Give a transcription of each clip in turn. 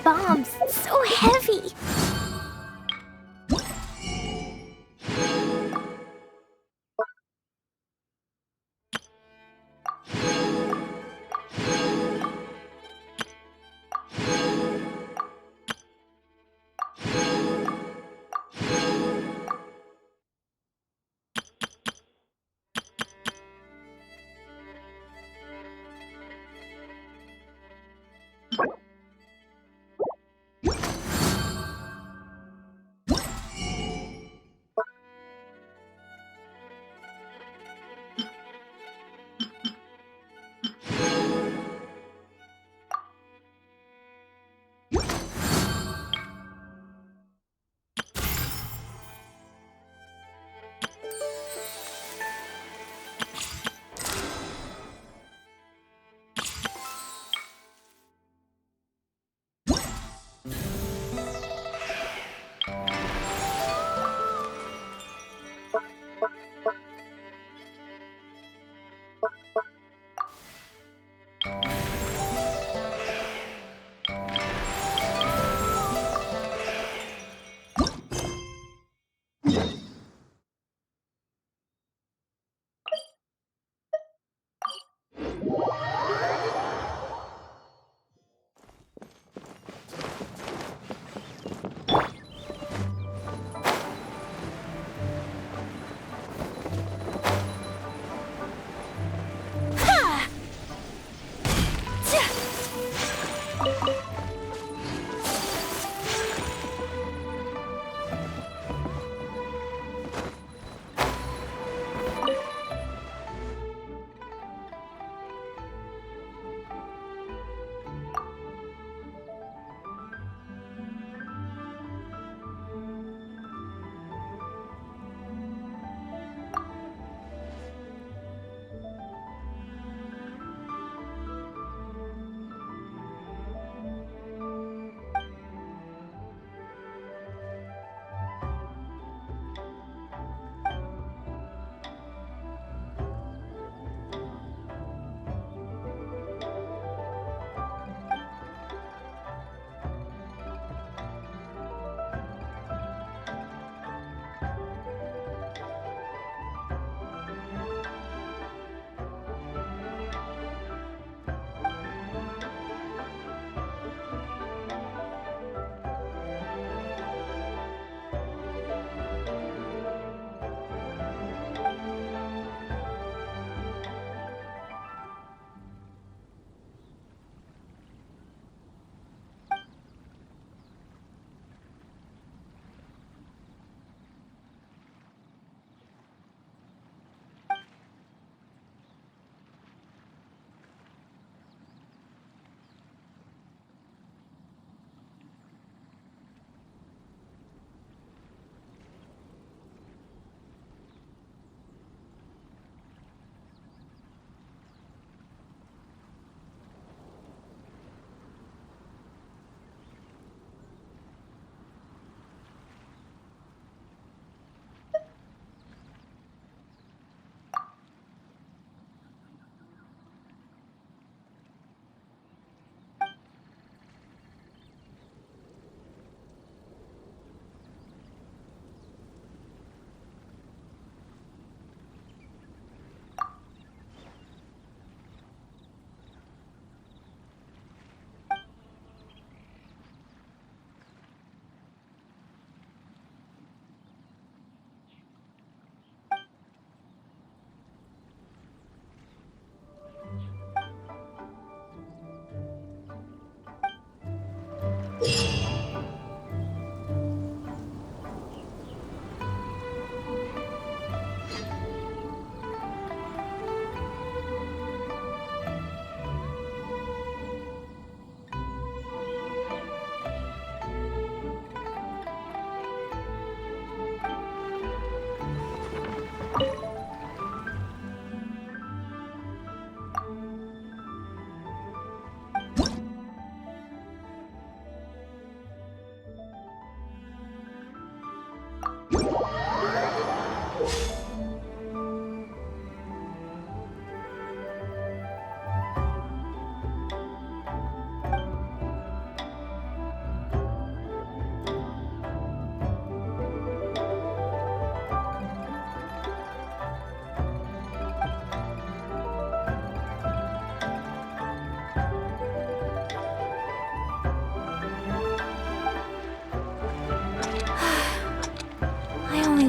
bombs so heavy.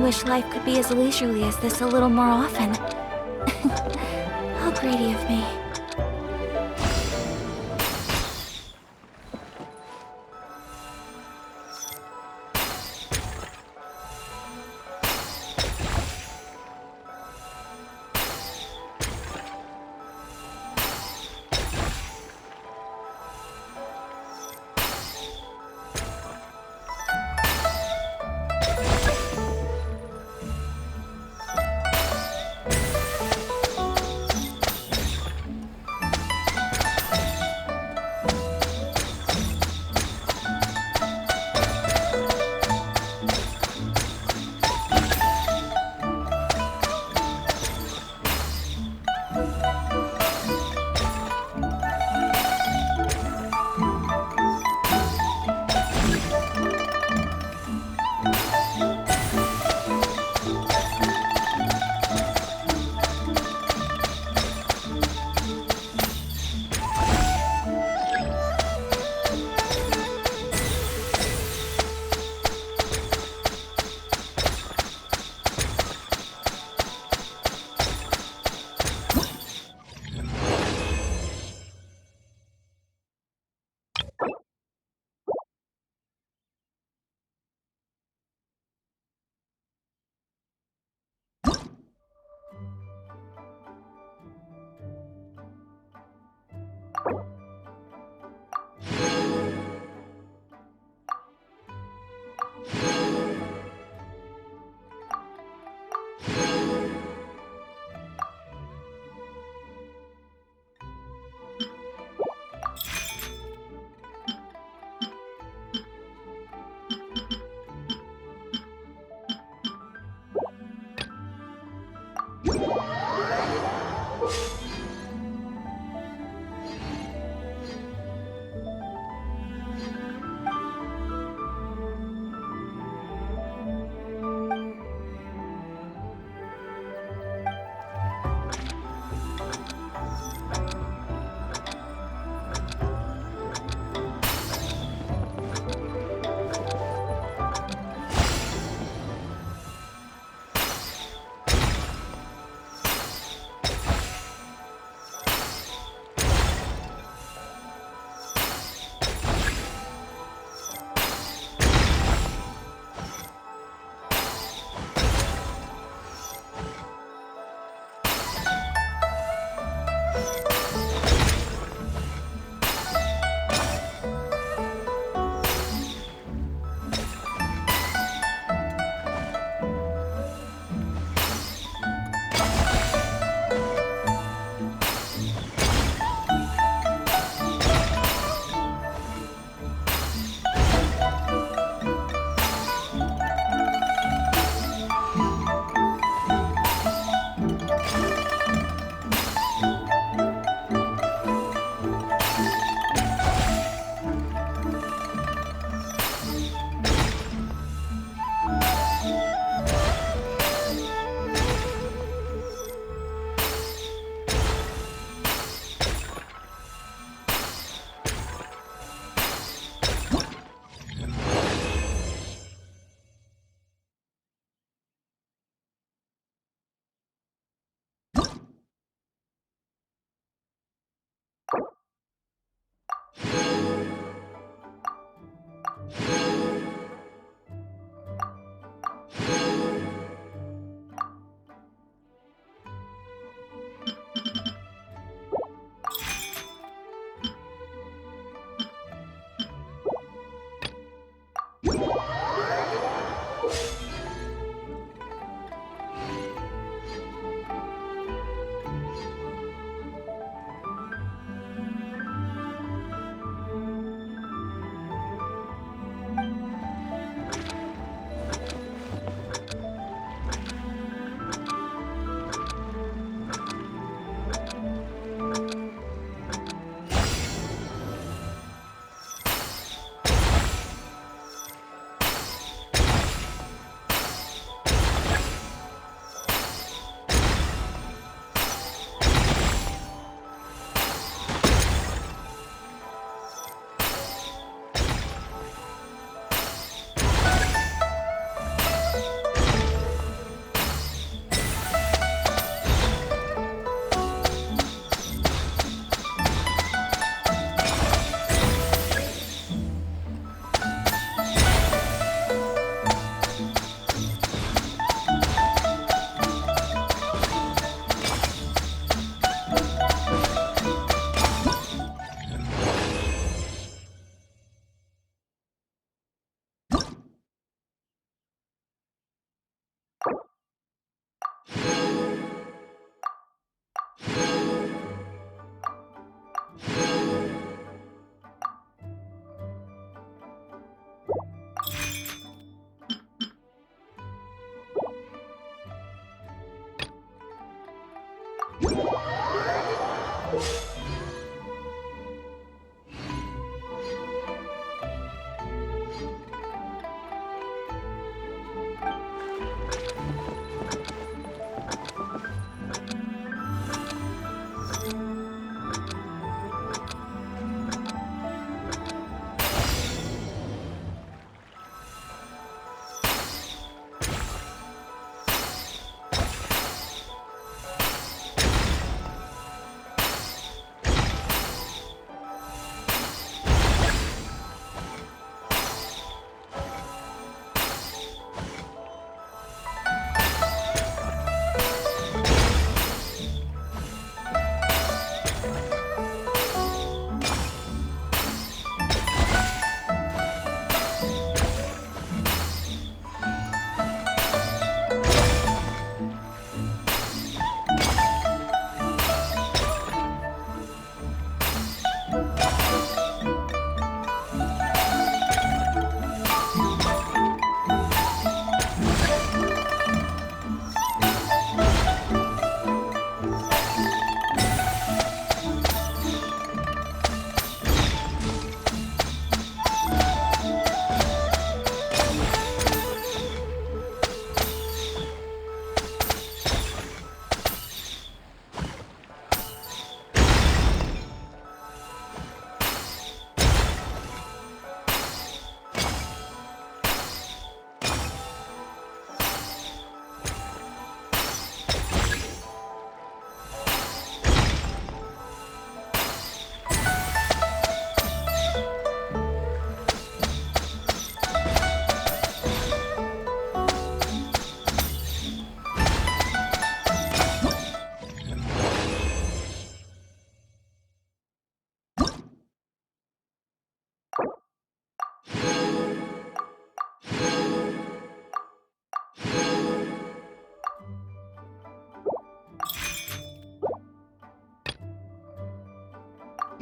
wish life could be as leisurely as this a little more often. How greedy of me.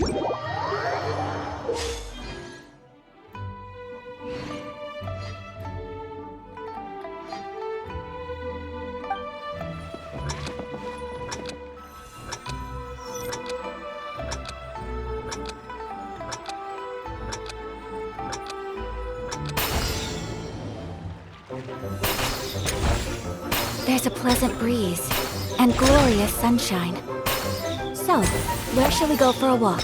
There's a pleasant breeze and glorious sunshine. So, where shall we go for a walk?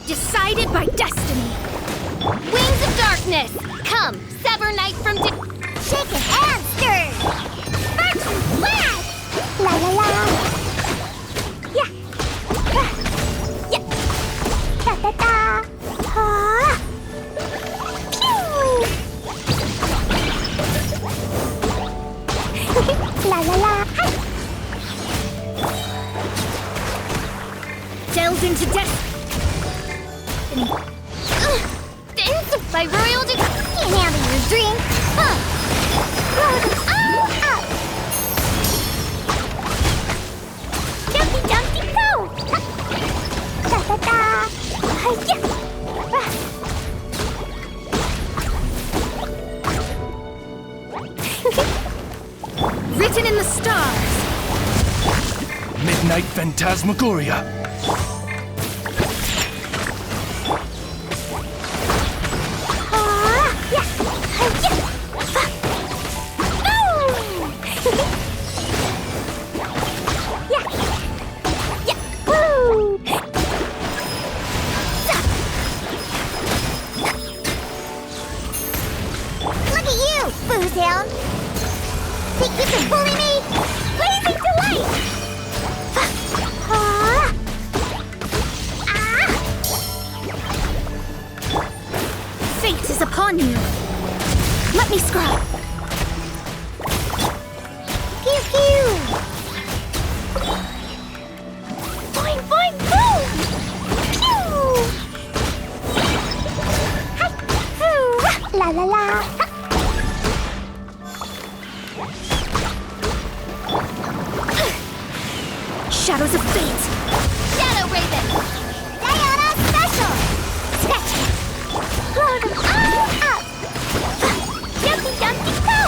Decided by destiny. Wings of darkness, come, sever night from shake it and stir. Sparks and flash. La la la. Yeah. Yeah. Da da da. Ha. Pew. La la la. Delves into destiny. By royal can't handle your dream. Huh. Blow them all up. Dumpty dumpty go. Da da da. Hiya. Written in the stars. Midnight Phantasmagoria. Think you can bully me? Blazing delight! Fate is upon you. Let me scrub. Shadows of Fate! Shadow Raven! Diana Special! Sketch! Blow them all up! Jumpy Dumpty Go!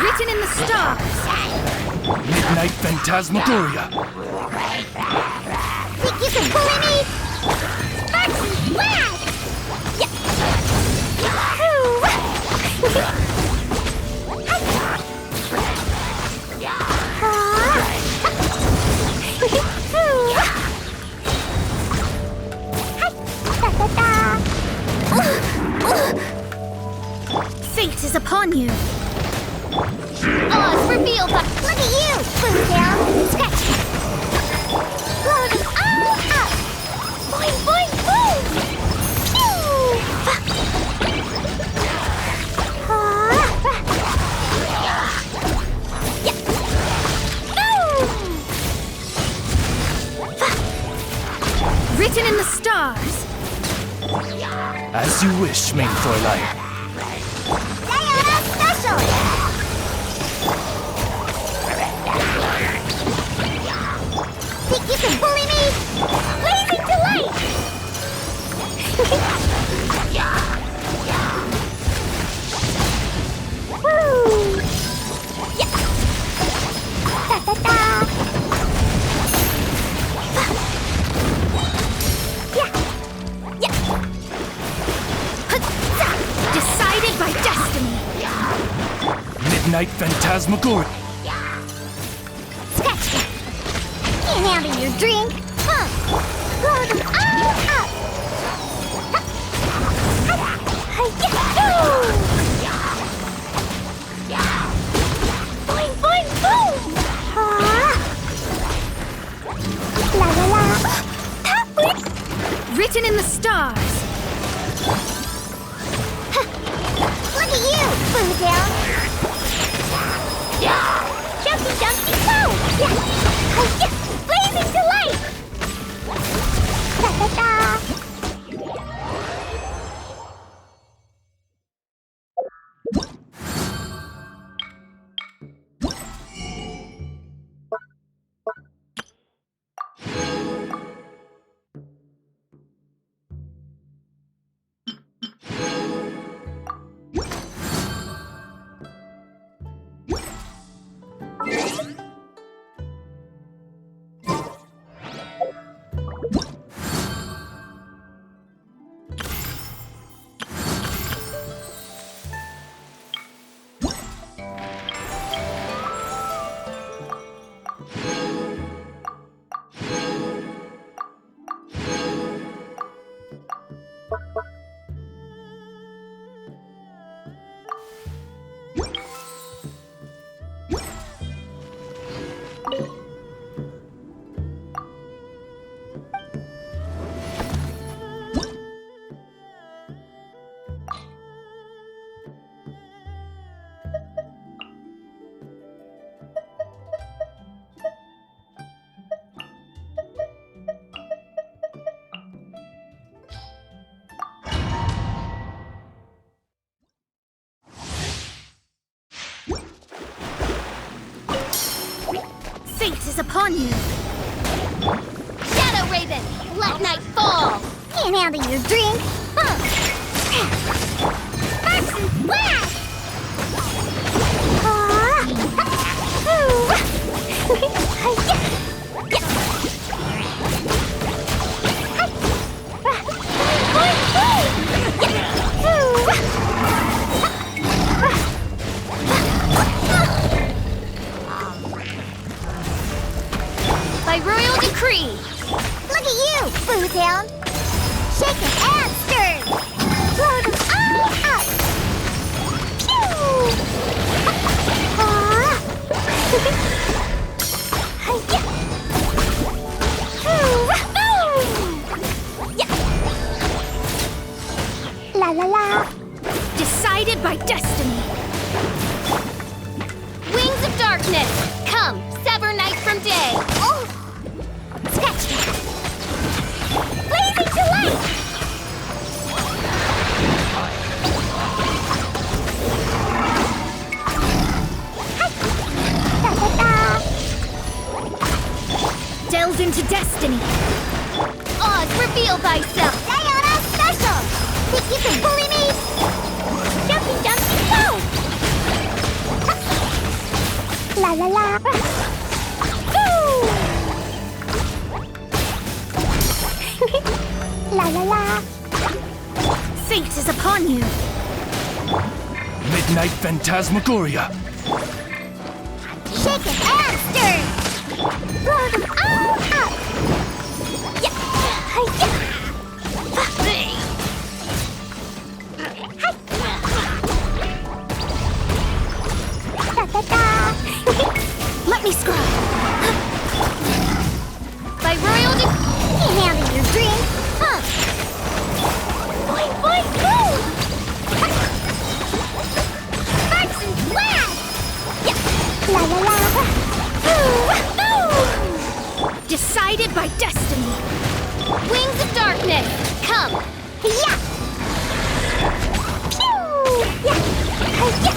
Written in the stars! Midnight Phantasmagoria! Think you can bully me? Sparks and Flash! Fate is upon you! Oz revealed by... Look at you! Boom down! Scratch! Blow them all up! Boing, boing, boom! Pew! Written in the stars! As you wish, main Fräulein. Diana Special! Think you can bully me? Blazing delight! Woo! Yeah! Da da da! Yeah! Yeah! Decided by destiny! Midnight Phantasmagoria! Scratch that! Can't handle your drink! Huh! Blow them all up! Boing, boing, boom! La la la! Written in the stars! Look at you, Boo Down! Jumpy Dumpty Go! Blazing delight! Da da da! Fate is upon you! Shadow Raven, let night fall! Can't handle your drink! Huh! Sparks and Flash! destiny. Wings of darkness, come, sever night from day. Oh! Sketch that. Blazing delight! Delve into destiny. Oz, reveal thyself. Diana special. Think you can bully me? Jumpy, jumpy, go! La la la. Woo! La la la. Fate is upon you. Midnight Phantasmagoria. Shake it and stir. Blow them all up. Yeah. Yeah. Let me scry. By royal handing your drink. Huh. Boing, boing, boom. Sparks and flash. Yeah. La la la. Decided by destiny. Wings of darkness, come. Yeah. Pew. Yeah. Yeah.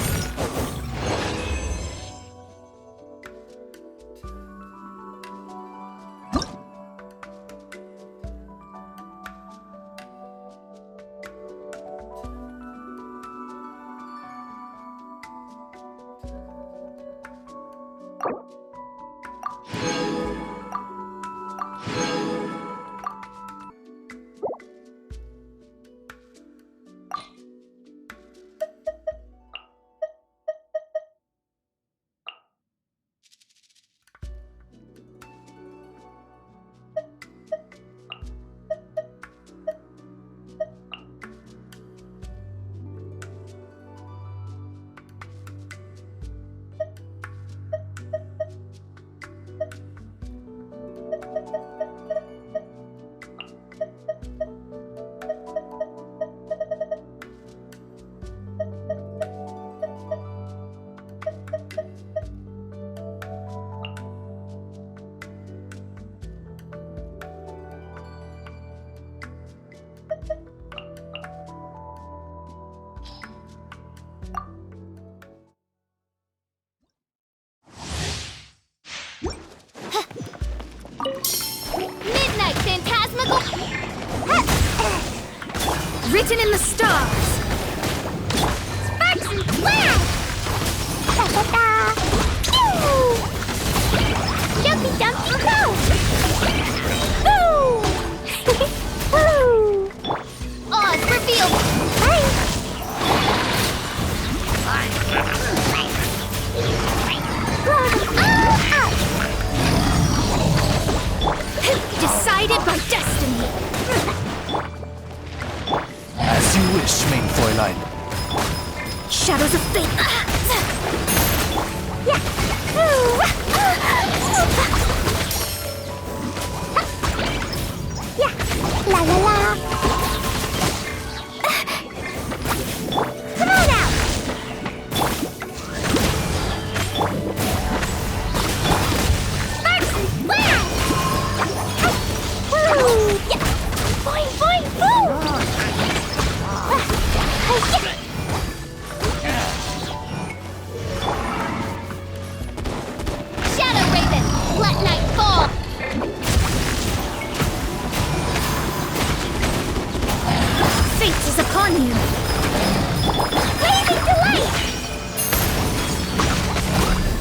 Written in the stars. Sparks and flash. Da da da. Pew. Jumpy dumpy go. Boo. Woo. Oz revealed. Hey. Blow them all out. Decided by destiny. As you wish, main Fräulein. Shadows of fate. Yeah. Yeah. La la la. Come on out. Sparks and flash. Woo. Yeah. Boing boing boom. Shadow Raven, let night fall. Fate is upon you. Blazing delight.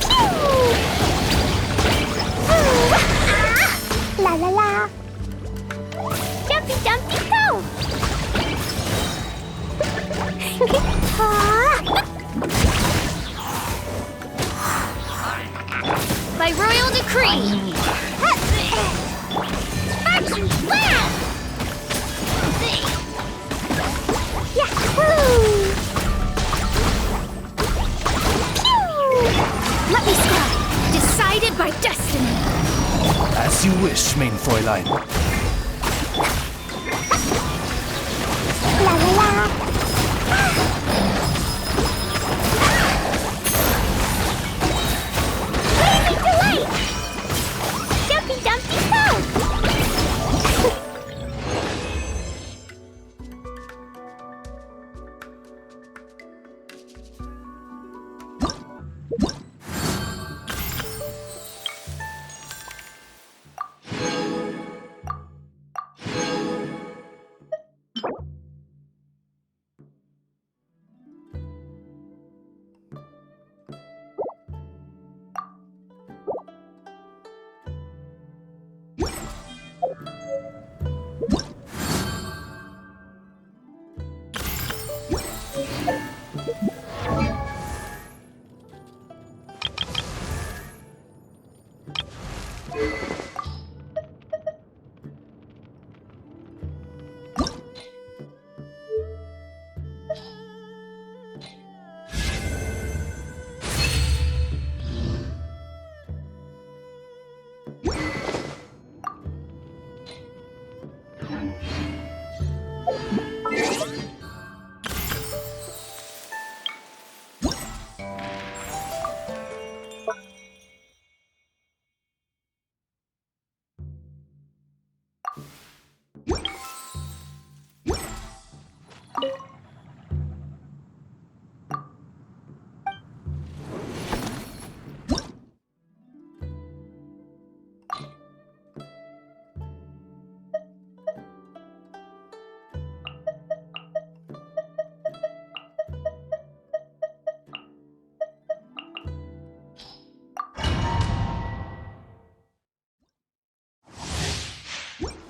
Pew. La la la. Jumpy jumpy go. By royal decree. Sparks and flash. Yahoo! Let me scry. Decided by destiny. As you wish, main Fräulein. La la la.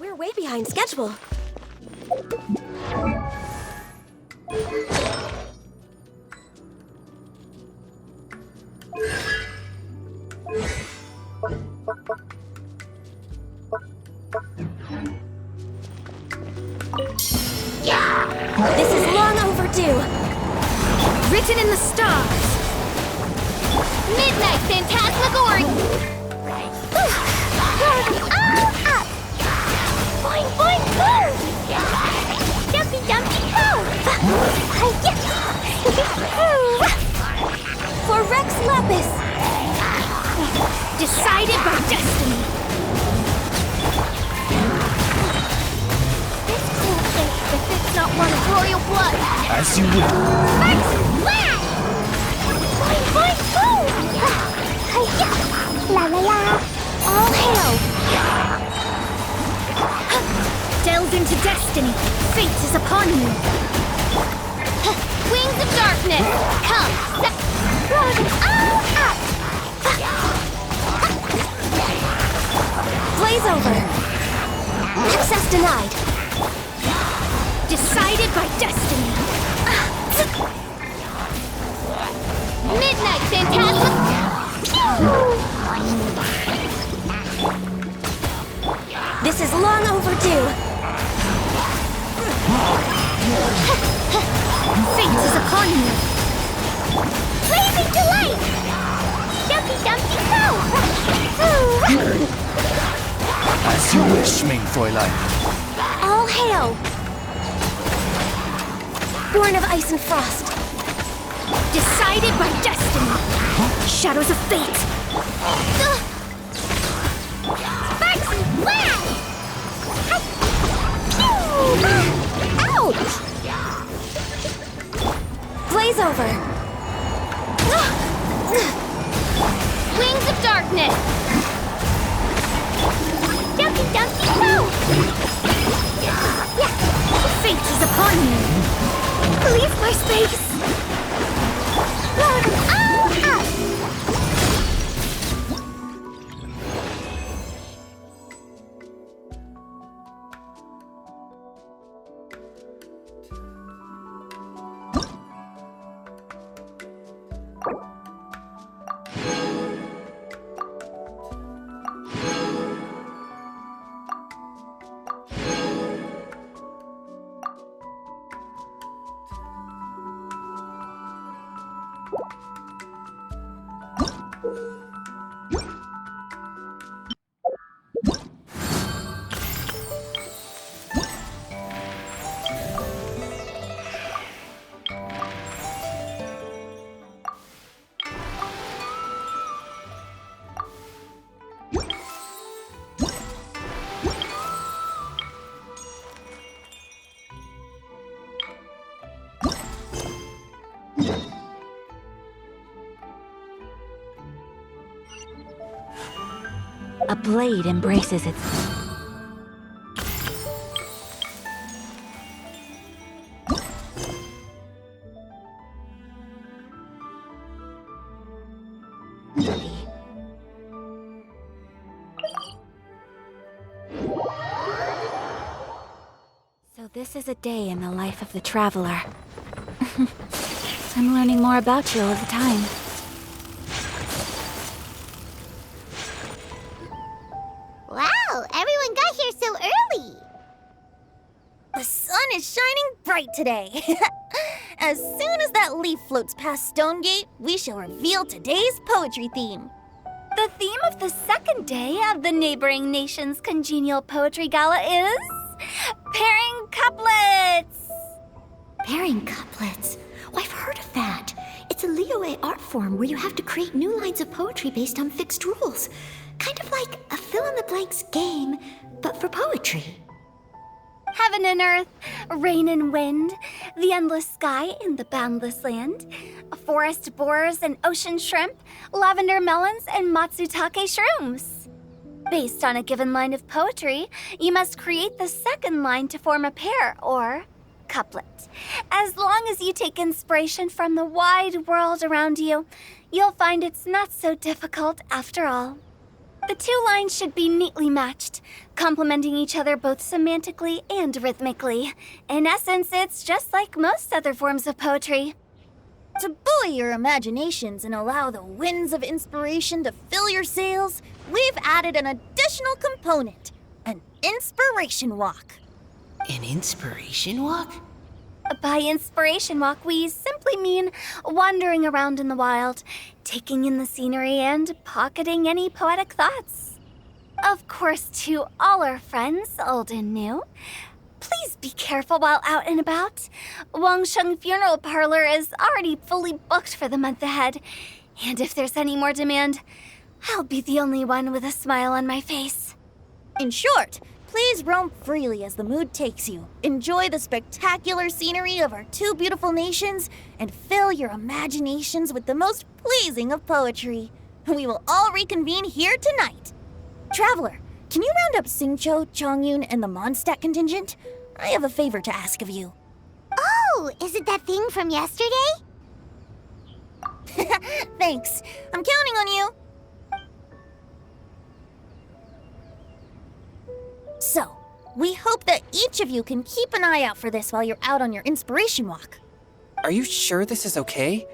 We're way behind schedule. This is long overdue. Written in the stars. Midnight Phantasmagoria. Up. Boing, boing, boom. Dumpy, dumpy, boom. For Rex Lapis. Decided by destiny. This can't think if it's not one of royal blood. As you will. Rex Blast! Boing, boing, boom. La la la. All hail. Delve into destiny. Fate is upon you. Wings of darkness. Come. All up. Blaze over. Access denied. Decided by destiny. Midnight Phantasm. This is long overdue. Fate is upon you. Blazing delight. Dumpy dumpy go. As you wish, main Fräulein. All hail. Born of ice and frost. Decided by destiny. Shadows of fate. Sparks and flash! Ouch! Blaze over. Wings of darkness. Dumpy dumpy go. Yeah. Fate is upon you. Leave my space. Load all up. A blade embraces its... So this is a day in the life of the traveler. I'm learning more about you all the time. Wow, everyone got here so early. The sun is shining bright today. As soon as that leaf floats past Stonegate, we shall reveal today's poetry theme. The theme of the second day of the neighboring nation's congenial poetry gala is... pairing couplets! Pairing couplets? Oh, I've heard of that. It's a Liyue art form where you have to create new lines of poetry based on fixed rules. Kind of like a fill-in-the-blanks game, but for poetry. Heaven and earth, rain and wind, the endless sky and the boundless land, forest boars and ocean shrimp, lavender melons and matsutake shrooms. Based on a given line of poetry, you must create the second line to form a pair, or couplet. As long as you take inspiration from the wide world around you, you'll find it's not so difficult after all. The two lines should be neatly matched, complementing each other both semantically and rhythmically. In essence, it's just like most other forms of poetry. To buoy your imaginations and allow the winds of inspiration to fill your sails, we've added an additional component, an inspiration walk. An inspiration walk? By inspiration walk, we simply mean wandering around in the wild, taking in the scenery and pocketing any poetic thoughts. Of course, to all our friends, old and new, please be careful while out and about. Wangsheng Funeral Parlor is already fully booked for the month ahead, and if there's any more demand, I'll be the only one with a smile on my face. In short, please roam freely as the mood takes you. Enjoy the spectacular scenery of our two beautiful nations and fill your imaginations with the most pleasing of poetry. We will all reconvene here tonight. Traveler, can you round up Xingqiu, Chongyun, and the Mondstadt contingent? I have a favor to ask of you. Oh, is it that thing from yesterday? Thanks. I'm counting on you. So, we hope that each of you can keep an eye out for this while you're out on your inspiration walk. Are you sure this is okay?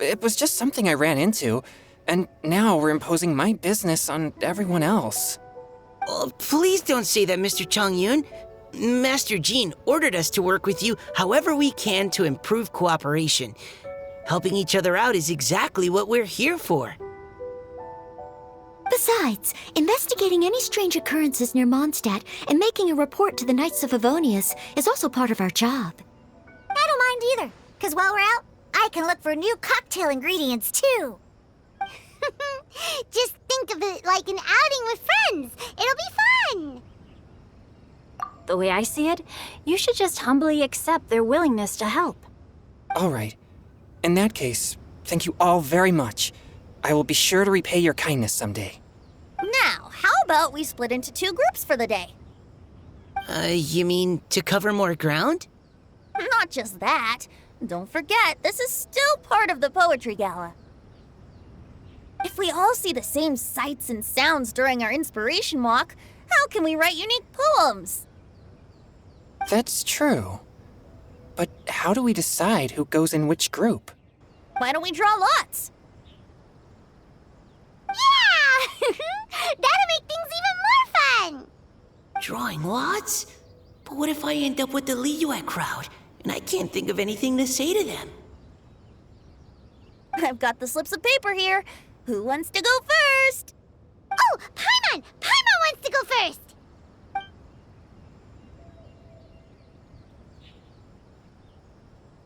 It was just something I ran into, and now we're imposing my business on everyone else. Oh, please don't say that, Mr. Chongyun. Master Jean ordered us to work with you however we can to improve cooperation. Helping each other out is exactly what we're here for. Besides, investigating any strange occurrences near Mondstadt and making a report to the Knights of Favonius is also part of our job. I don't mind either, because while we're out, I can look for new cocktail ingredients too. Just think of it like an outing with friends. It'll be fun. The way I see it, you should just humbly accept their willingness to help. All right. In that case, thank you all very much. I will be sure to repay your kindness someday. Now, how about we split into two groups for the day? You mean to cover more ground? Not just that. Don't forget, this is still part of the Poetry Gala. If we all see the same sights and sounds during our inspiration walk, how can we write unique poems? That's true. But how do we decide who goes in which group? Why don't we draw lots? Yeah! That'll make things even more fun! Drawing lots? But what if I end up with the Liyue crowd, and I can't think of anything to say to them? I've got the slips of paper here. Who wants to go first? Oh, Paimon! Paimon wants to go first!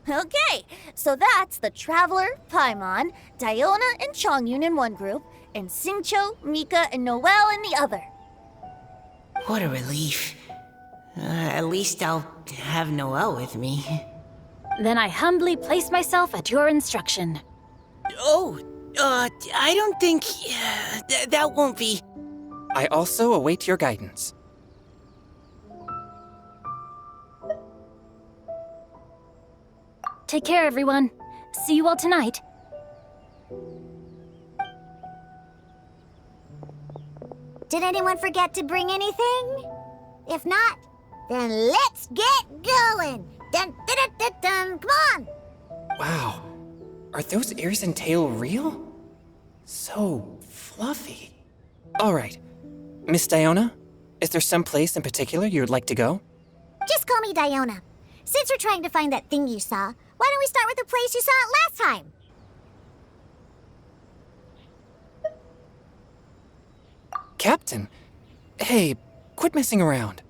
Okay, so that's the Traveler, Paimon, Diona, and Chongyun in one group, and Xingqiu, Mika, and Noelle in the other. What a relief. At least I'll have Noelle with me. Then I humbly place myself at your instruction. Oh, I don't think... that won't be... I also await your guidance. Take care, everyone. See you all tonight. Did anyone forget to bring anything? If not, then let's get going! Dun, dun, dun, dun, dun. Come on! Wow. Are those ears and tail real? So fluffy. All right. Miss Diona, is there some place in particular you would like to go? Just call me Diona. Since we're trying to find that thing you saw, why don't we start with the place you saw it last time? Captain? Hey, quit messing around.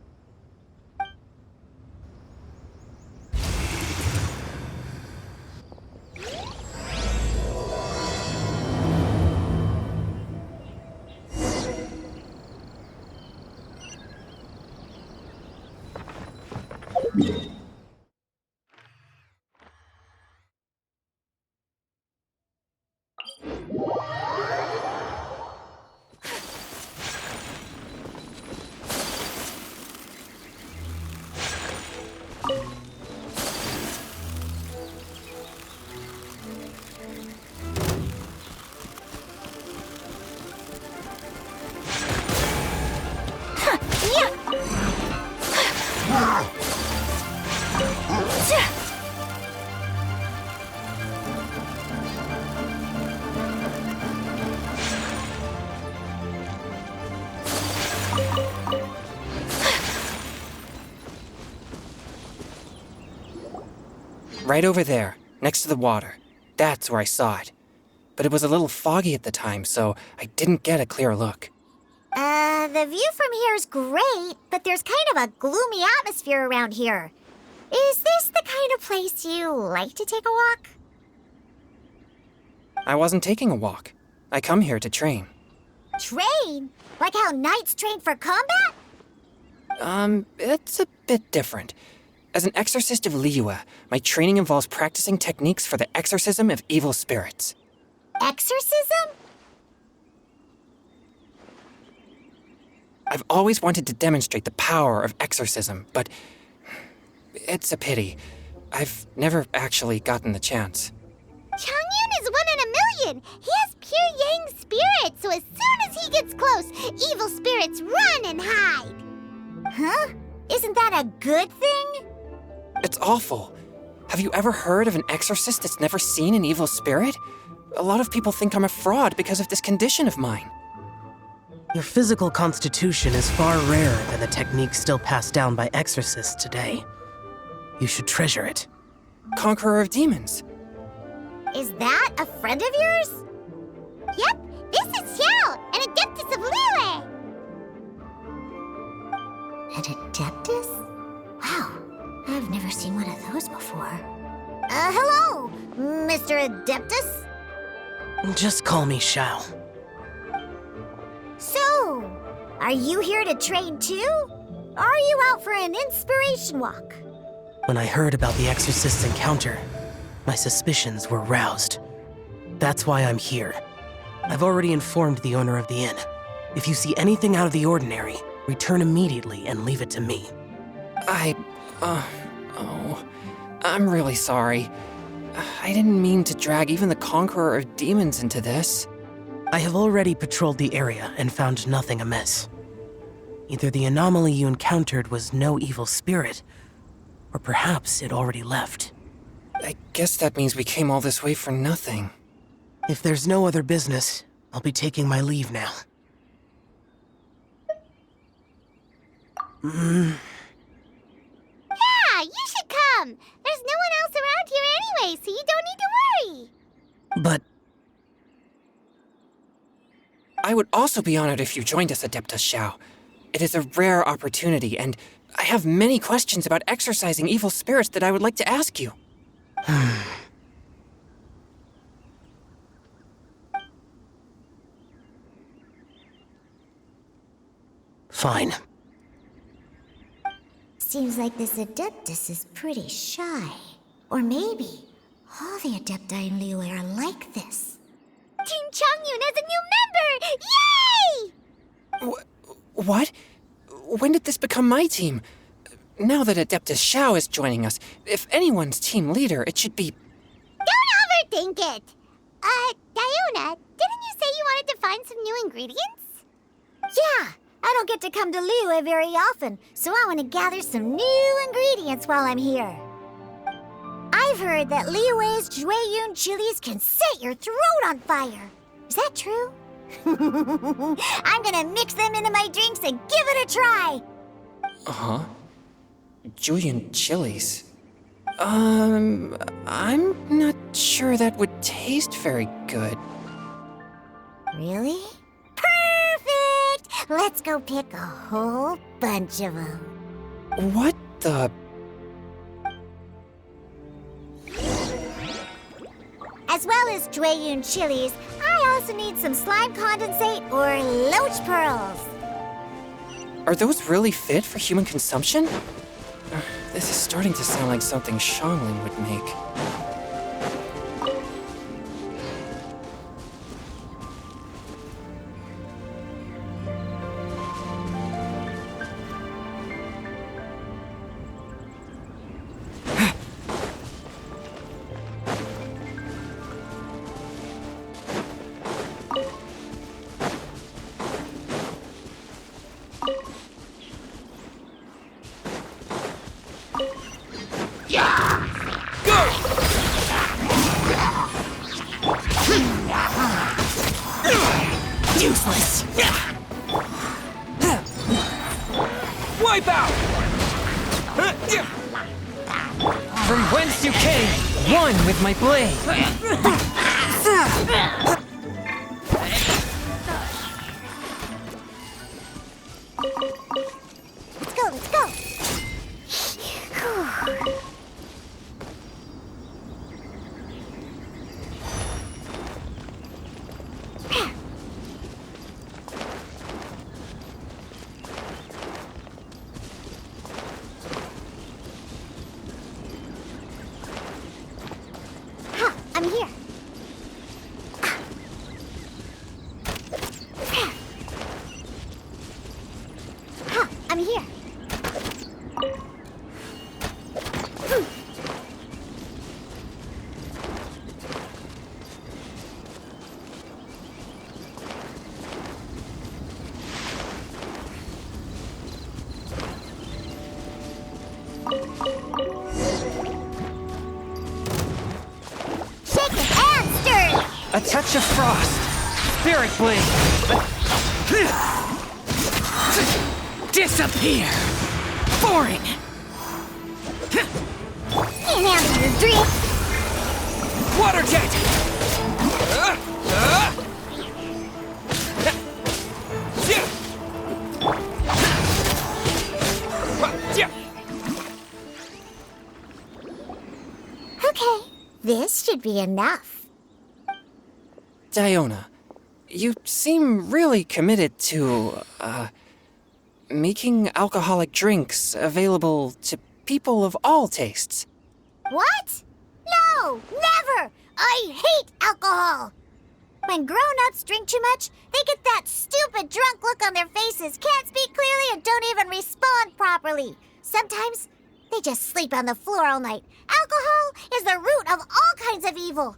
Right over there, next to the water. That's where I saw it. But it was a little foggy at the time, so I didn't get a clear look. The view from here is great, but there's kind of a gloomy atmosphere around here. Is this the kind of place you like to take a walk? I wasn't taking a walk. I come here to train. Train? Like how knights train for combat? It's a bit different. As an exorcist of Liyue, my training involves practicing techniques for the exorcism of evil spirits. Exorcism? I've always wanted to demonstrate the power of exorcism, but it's a pity. I've never actually gotten the chance. Changyun is 1 in a million! He has pure yang spirit, so as soon as he gets close, evil spirits run and hide! Huh? Isn't that a good thing? It's awful. Have you ever heard of an exorcist that's never seen an evil spirit? A lot of people think I'm a fraud because of this condition of mine. Your physical constitution is far rarer than the techniques still passed down by exorcists today. You should treasure it. Conqueror of demons. Is that a friend of yours? Yep, this is Xiao, an Adeptus of Liyue! An Adeptus? Wow, I've never seen one of those before. Hello, Mr. Adeptus? Just call me Xiao. So, are you here to train too? Or are you out for an inspiration walk? When I heard about the exorcist's encounter, my suspicions were roused. That's why I'm here. I've already informed the owner of the inn. If you see anything out of the ordinary, return immediately and leave it to me. I'm really sorry. I didn't mean to drag even the Conqueror of Demons into this. I have already patrolled the area and found nothing amiss. Either the anomaly you encountered was no evil spirit, or perhaps it already left. I guess that means we came all this way for nothing. If there's no other business, I'll be taking my leave now. Yeah, you should come! There's no one else around here anyway, so you don't need to worry! But I would also be honored if you joined us, Adeptus Xiao. It is a rare opportunity, and I have many questions about exorcising evil spirits that I would like to ask you. fine. Seems like this Adeptus is pretty shy. Or maybe all the Adepti in Liyue are like this. Team Changyun has a new member! Yay! What? When did this become my team? Now that Adeptus Xiao is joining us, if anyone's team leader, it should be... Don't overthink it. Diona, didn't you say you wanted to find some new ingredients? Yeah, I don't get to come to Liyue very often, so I want to gather some new ingredients while I'm here. I've heard that Liyue's Jueyun chilies can set your throat on fire. Is that true? I'm gonna mix them into my drinks and give it a try. Uh-huh. Julian chilies. I'm not sure that would taste very good. Really? Perfect! Let's go pick a whole bunch of them. What the... As well as Jueyun chilies, I also need some slime condensate or loach pearls. Are those really fit for human consumption? This is starting to sound like something Xiangling would make. Useless! Wipe out! From whence you came, one with my blade. Let's go, let's go. I'm here. I'm here. Shake it and stir. A touch of frost. Spirit blade. Disappear! Foreign! Can't handle your drink. Water jet! Okay, this should be enough. Diona, you seem really committed to, making alcoholic drinks available to people of all tastes. What? No, never! I hate alcohol! When grown-ups drink too much, they get that stupid drunk look on their faces, can't speak clearly, and don't even respond properly. Sometimes, they just sleep on the floor all night. Alcohol is the root of all kinds of evil.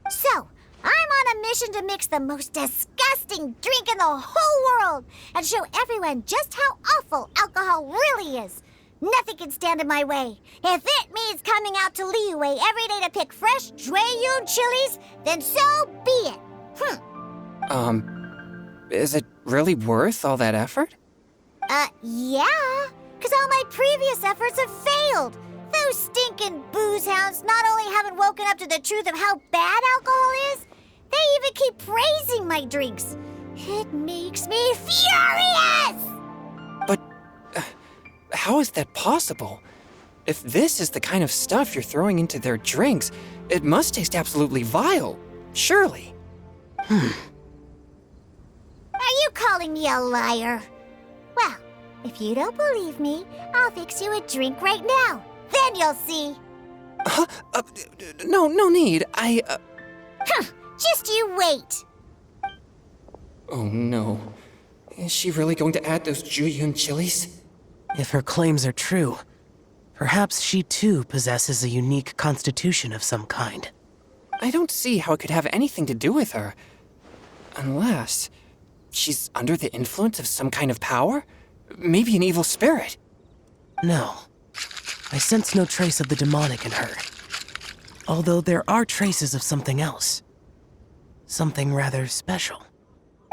So, I'm on a mission to mix the most disgusting drink in the whole world and show everyone just how awful alcohol really is. Nothing can stand in my way. If it means coming out to Liyue every day to pick fresh Jueyun chilies, then so be it. Is it really worth all that effort? Yeah, because all my previous efforts have failed. Those stinking booze hounds not only haven't woken up to the truth of how bad alcohol is, they even keep praising my drinks. It makes me furious! But how is that possible? If this is the kind of stuff you're throwing into their drinks, it must taste absolutely vile, surely. Are you calling me a liar? Well, if you don't believe me, I'll fix you a drink right now. Then you'll see. No need. Just you wait. Oh no. Is she really going to add those Juyun chilies? If her claims are true, perhaps she too possesses a unique constitution of some kind. I don't see how it could have anything to do with her. Unless she's under the influence of some kind of power? Maybe an evil spirit. No. I sense no trace of the demonic in her. Although there are traces of something else. Something rather special.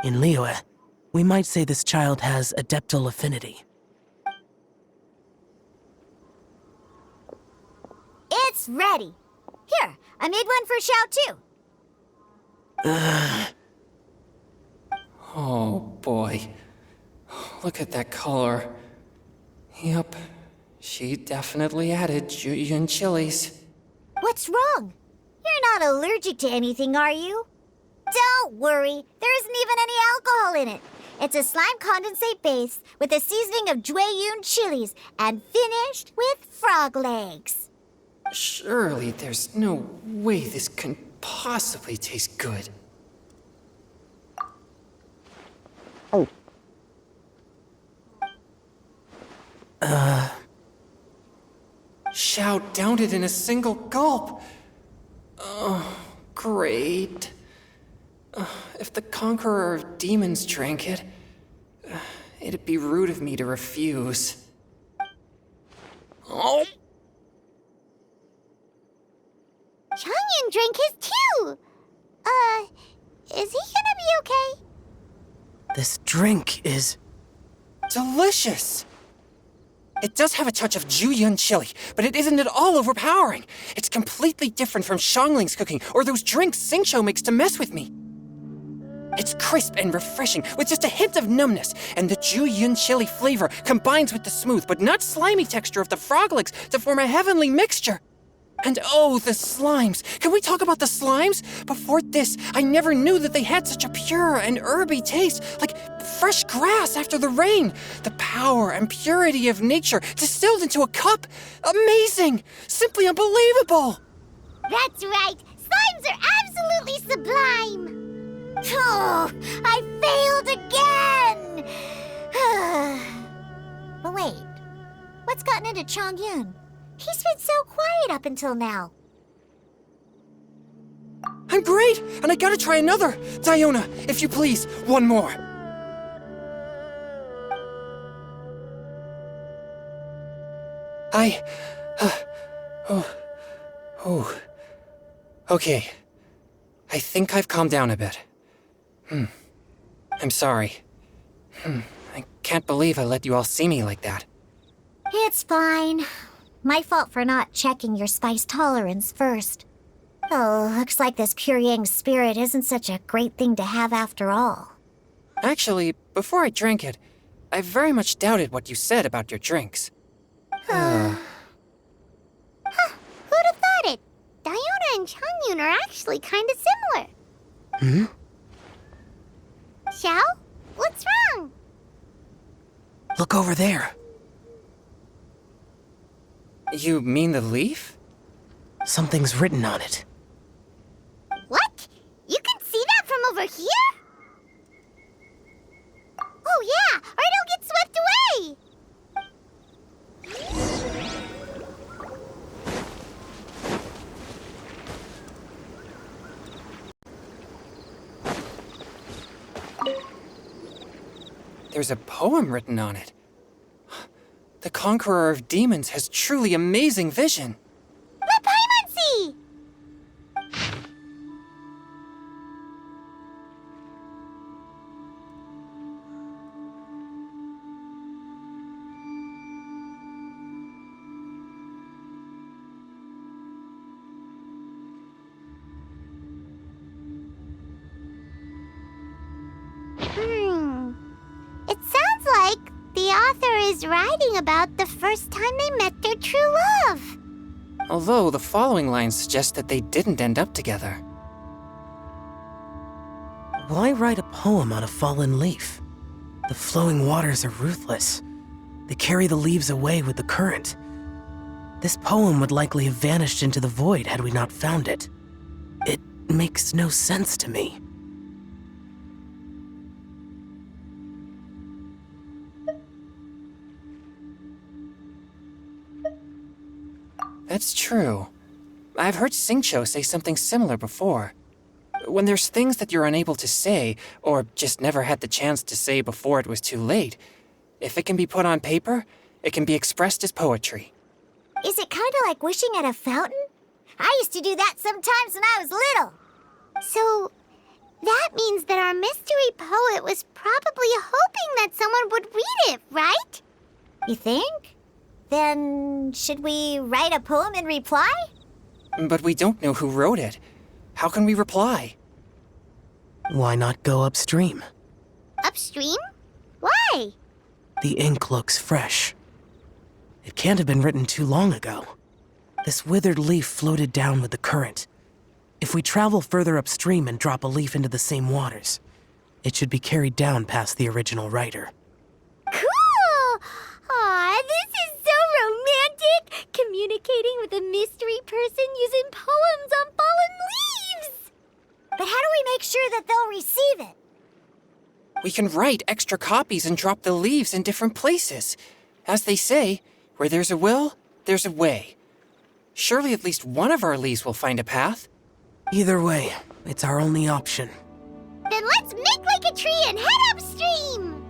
In Liyue, we might say this child has adeptal affinity. It's ready. Here, I made one for Xiao too. Oh boy. Look at that color. Yep, she definitely added Juyun chilies. What's wrong? You're not allergic to anything, are you? Don't worry, there isn't even any alcohol in it. It's a slime condensate base with a seasoning of Jueyun chilies and finished with frog legs. Surely there's no way this can possibly taste good. Xiao downed it in a single gulp. Oh, great. If the Conqueror of Demons drank it, it'd be rude of me to refuse. Oh! Changyun drank his too! Is he gonna be okay? This drink is... delicious! It does have a touch of Juyun chili, but it isn't at all overpowering. It's completely different from Xiangling's cooking or those drinks Xingqiu makes to mess with me. It's crisp and refreshing, with just a hint of numbness, and the Juyun chili flavor combines with the smooth but not slimy texture of the frog legs to form a heavenly mixture. And oh, the slimes! Can we talk about the slimes? Before this, I never knew that they had such a pure and herby taste, like fresh grass after the rain. The power and purity of nature distilled into a cup. Amazing! Simply unbelievable! That's right! Slimes are absolutely sublime! Oh, I failed again! But wait, what's gotten into Changyun? He's been so quiet up until now. I'm great, and I gotta try another. Diona, if you please, one more. Okay. I think I've calmed down a bit. I'm sorry. I can't believe I let you all see me like that. It's fine. My fault for not checking your spice tolerance first. Oh, looks like this pure yang spirit isn't such a great thing to have after all. Actually, before I drank it, I very much doubted what you said about your drinks. Who'd have thought it? Diona and Changyun are actually kind of similar. Xiao? What's wrong? Look over there. You mean the leaf? Something's written on it. What? You can see that from over here? Oh yeah, or it'll get swept away! There's a poem written on it. The Conqueror of Demons has truly amazing vision. Let Paimon see! It sounds like the author is writing about the first time they met their true love. Although the following lines suggest that they didn't end up together. Why write a poem on a fallen leaf? The flowing waters are ruthless. They carry the leaves away with the current. This poem would likely have vanished into the void had we not found it. It makes no sense to me. That's true. I've heard Singcho say something similar before. When there's things that you're unable to say, or just never had the chance to say before it was too late, if it can be put on paper, it can be expressed as poetry. Is it kind of like wishing at a fountain? I used to do that sometimes when I was little. So, that means that our mystery poet was probably hoping that someone would read it, right? You think? Then should we write a poem in reply? But we don't know who wrote it. How can we reply? Why not go upstream? Upstream? Why? The ink looks fresh. It can't have been written too long ago. This withered leaf floated down with the current. If we travel further upstream and drop a leaf into the same waters, it should be carried down past the original writer. Cool! Aw, this is so romantic! Communicating with a mystery person using poems on fallen leaves! But how do we make sure that they'll receive it? We can write extra copies and drop the leaves in different places. As they say, where there's a will, there's a way. Surely at least one of our leaves will find a path. Either way, it's our only option. Then let's make like a tree and head upstream!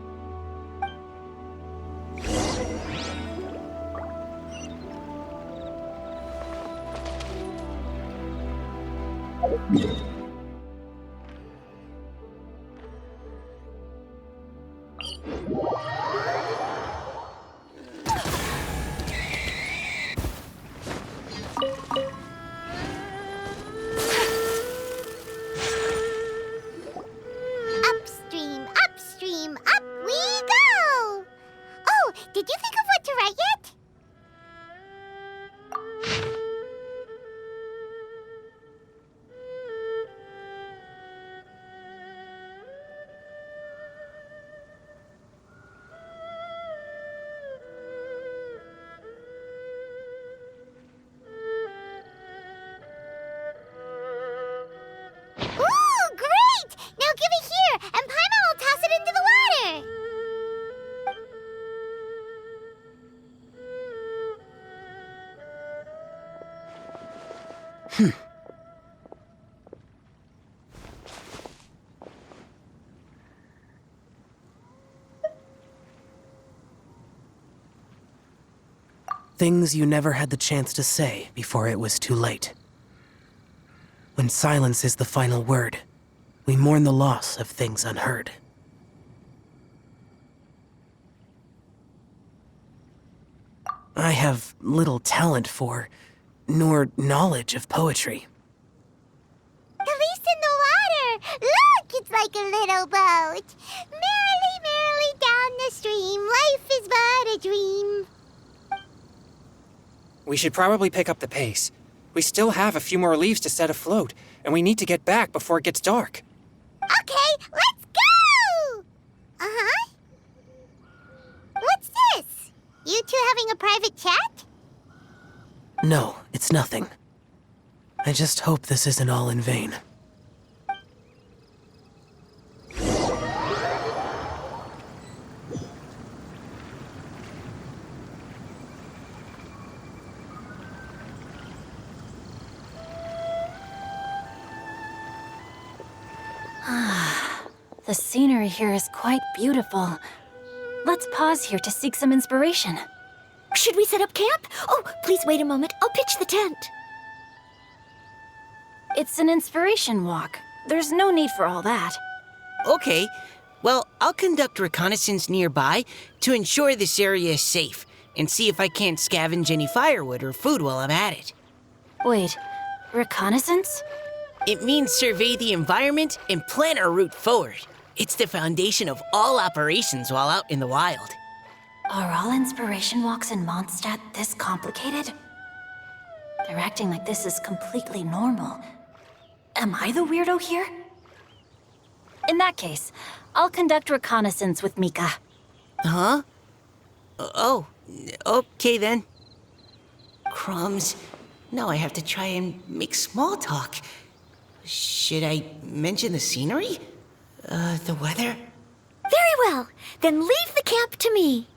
Upstream, upstream, up we go! Oh, did you think of what to write yet? Ooh, great! Now give it here, and Paimon will toss it into the water! Things you never had the chance to say before it was too late. When silence is the final word, we mourn the loss of things unheard. I have little talent for, nor knowledge of poetry. The leaf's in the water! Look, it's like a little boat! Merrily, merrily down the stream, life is but a dream. We should probably pick up the pace. We still have a few more leaves to set afloat, and we need to get back before it gets dark. Okay, let's go! Uh-huh. What's this? You two having a private chat? No, it's nothing. I just hope this isn't all in vain. The scenery here is quite beautiful. Let's pause here to seek some inspiration. Should we set up camp? Oh, please wait a moment. I'll pitch the tent. It's an inspiration walk. There's no need for all that. Okay, well, I'll conduct reconnaissance nearby to ensure this area is safe and see if I can't scavenge any firewood or food while I'm at it. Wait, reconnaissance? It means survey the environment and plan our route forward. It's the foundation of all operations while out in the wild. Are all inspiration walks in Mondstadt this complicated? They're acting like this is completely normal. Am I the weirdo here? In that case, I'll conduct reconnaissance with Mika. Huh? Oh, okay then. Crumbs. Now I have to try and make small talk. Should I mention the scenery? The weather? Very well. Then leave the camp to me.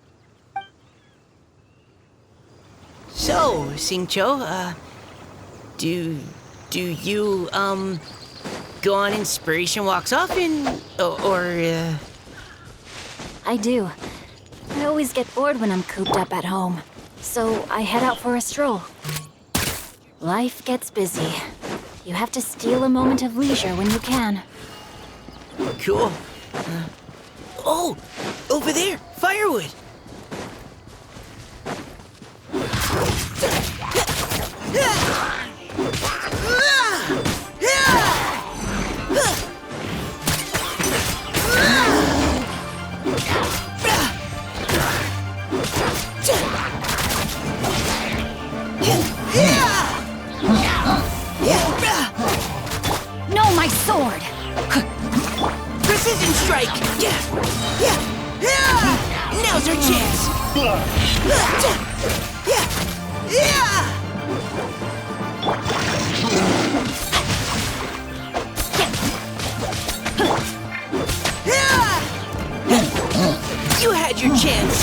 So, Singcho, do you, go on inspiration walks often, or? I do. I always get bored when I'm cooped up at home, so I head out for a stroll. Life gets busy. You have to steal a moment of leisure when you can. Cool. Oh, over there, firewood. No, my sword! Precision strike! Now's our chance! You had your chance!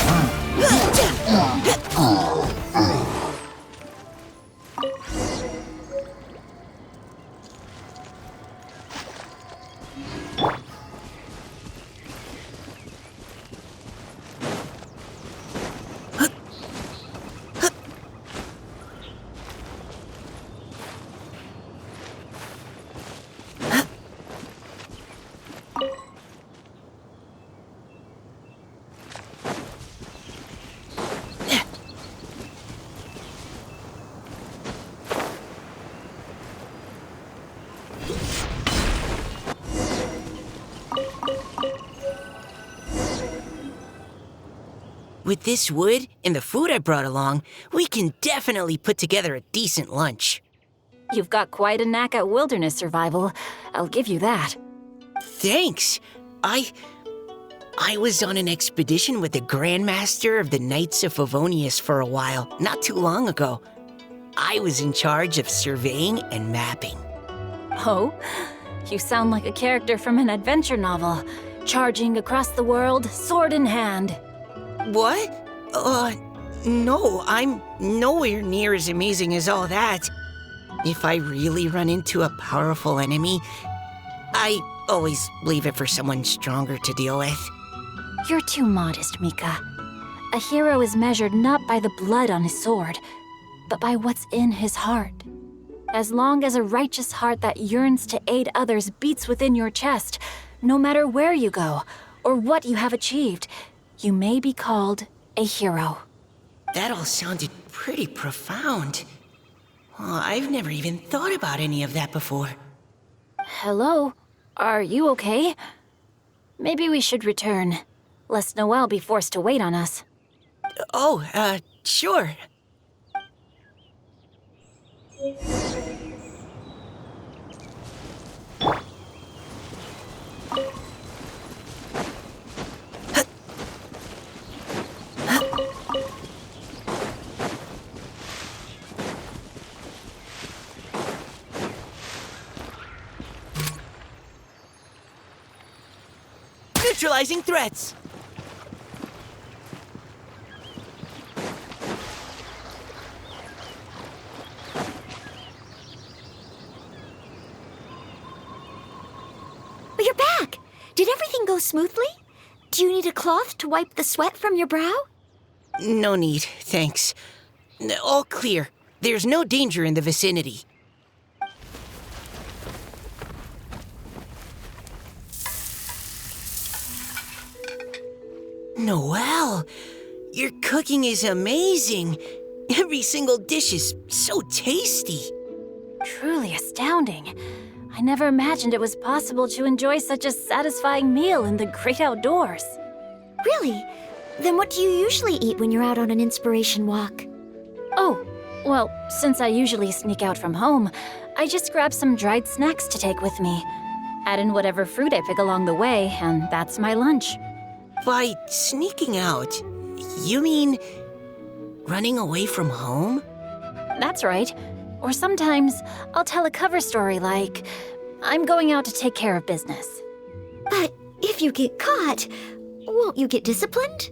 With this wood and the food I brought along, we can definitely put together a decent lunch. You've got quite a knack at wilderness survival. I'll give you that. Thanks. I was on an expedition with the Grandmaster of the Knights of Favonius for a while, not too long ago. I was in charge of surveying and mapping. Oh? You sound like a character from an adventure novel, charging across the world, sword in hand. What? No, I'm nowhere near as amazing as all that. If I really run into a powerful enemy, I always leave it for someone stronger to deal with. You're too modest, Mika. A hero is measured not by the blood on his sword, but by what's in his heart. As long as a righteous heart that yearns to aid others beats within your chest, no matter where you go or what you have achieved, you may be called a hero. That all sounded pretty profound. I've never even thought about any of that before. Hello? Are you okay? Maybe we should return, lest Noelle be forced to wait on us. Sure. Neutralizing threats! But you're back! Did everything go smoothly? Do you need a cloth to wipe the sweat from your brow? No need, thanks. All clear. There's no danger in the vicinity. Noelle, your cooking is amazing. Every single dish is so tasty. Truly astounding. I never imagined it was possible to enjoy such a satisfying meal in the great outdoors. Really? Then what do you usually eat when you're out on an inspiration walk? Oh, well, since I usually sneak out from home, I just grab some dried snacks to take with me. Add in whatever fruit I pick along the way, and that's my lunch. By sneaking out, you mean running away from home? That's right. Or sometimes I'll tell a cover story like, I'm going out to take care of business. But if you get caught, won't you get disciplined?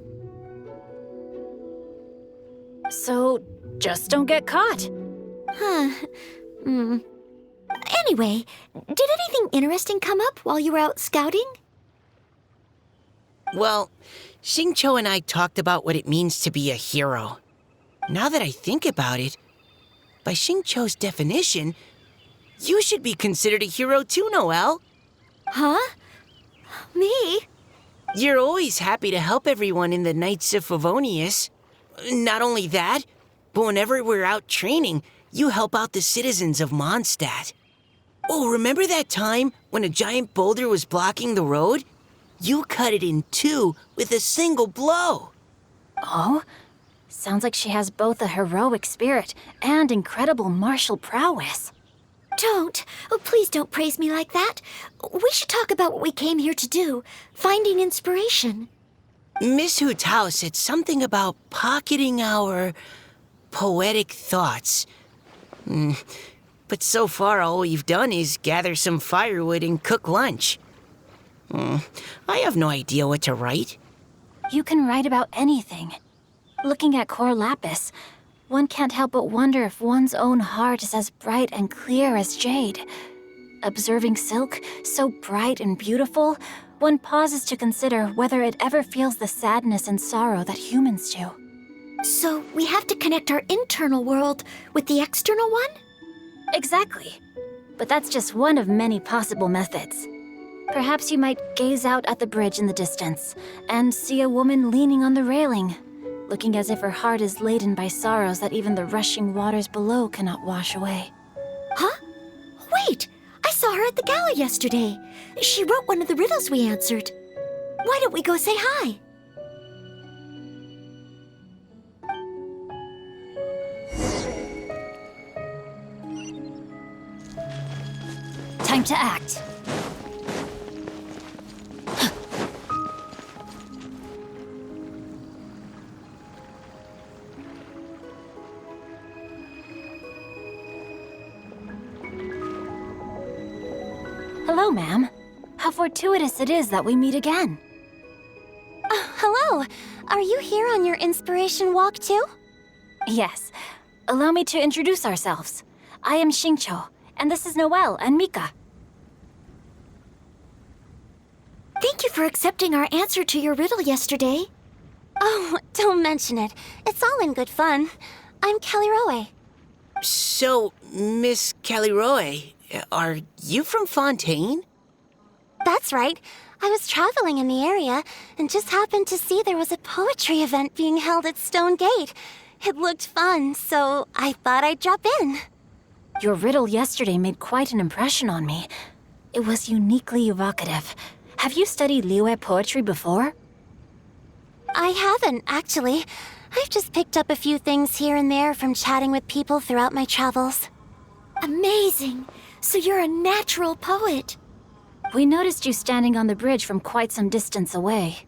So, Just don't get caught. Huh. Anyway, did anything interesting come up while you were out scouting? Well, Xingqiu and I talked about what it means to be a hero. Now that I think about it, by Xingqiu's definition, you should be considered a hero too, Noelle. Huh? Me? You're always happy to help everyone in the Knights of Favonius. Not only that, but whenever we're out training, you help out the citizens of Mondstadt. Oh, remember that time when a giant boulder was blocking the road? You cut it in two with a single blow. Oh? Sounds like she has both a heroic spirit and incredible martial prowess. Please don't praise me like that. We should talk about what we came here to do, finding inspiration. Miss Hu Tao said something about pocketing our poetic thoughts. But so far, all we've done is gather some firewood and cook lunch. I have no idea what to write. You can write about anything. Looking at Cor Lapis, one can't help but wonder if one's own heart is as bright and clear as jade. Observing silk, so bright and beautiful, one pauses to consider whether it ever feels the sadness and sorrow that humans do. So we have to connect our internal world with the external one? Exactly. But that's just one of many possible methods. Perhaps you might gaze out at the bridge in the distance and see a woman leaning on the railing, looking as if her heart is laden by sorrows that even the rushing waters below cannot wash away. Huh? Wait! I saw her at the gala yesterday. She wrote one of the riddles we answered. Why don't we go say hi? Time to act. Hello, ma'am. How fortuitous it is that we meet again. Hello. Are you here on your inspiration walk too? Yes. Allow me to introduce ourselves. I am Xingqiu, and this is Noelle and Mika. Thank you for accepting our answer to your riddle yesterday. Oh, don't mention it. It's all in good fun. I'm Kelly Roe. So, Miss Kelly Roe, are you from Fontaine? That's right. I was traveling in the area and just happened to see there was a poetry event being held at Stone Gate. It looked fun, so I thought I'd drop in. Your riddle yesterday made quite an impression on me. It was uniquely evocative. Have you studied Liyue poetry before? I haven't, actually. I've just picked up a few things here and there from chatting with people throughout my travels. Amazing! So you're a natural poet. We noticed you standing on the bridge from quite some distance away.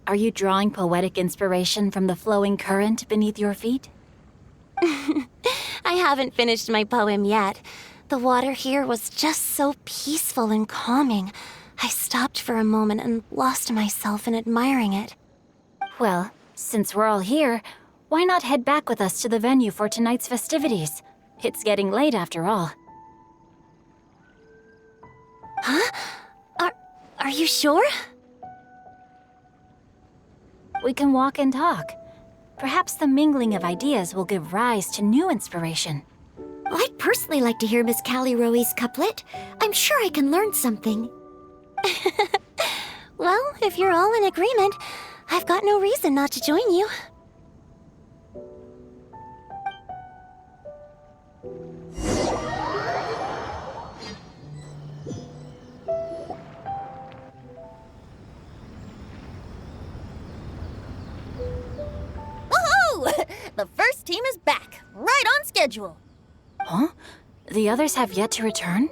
Are you drawing poetic inspiration from the flowing current beneath your feet? I haven't finished my poem yet. The water here was just so peaceful and calming. I stopped for a moment and lost myself in admiring it. Well, since we're all here, why not head back with us to the venue for tonight's festivities? It's getting late after all. Huh? Are you sure? We can walk and talk. Perhaps the mingling of ideas will give rise to new inspiration. I'd personally like to hear Miss Callie Roe's couplet. I'm sure I can learn something. Well, if you're all in agreement, I've got no reason not to join you. Woohoo! The first team is back, right on schedule. Huh? The others have yet to return?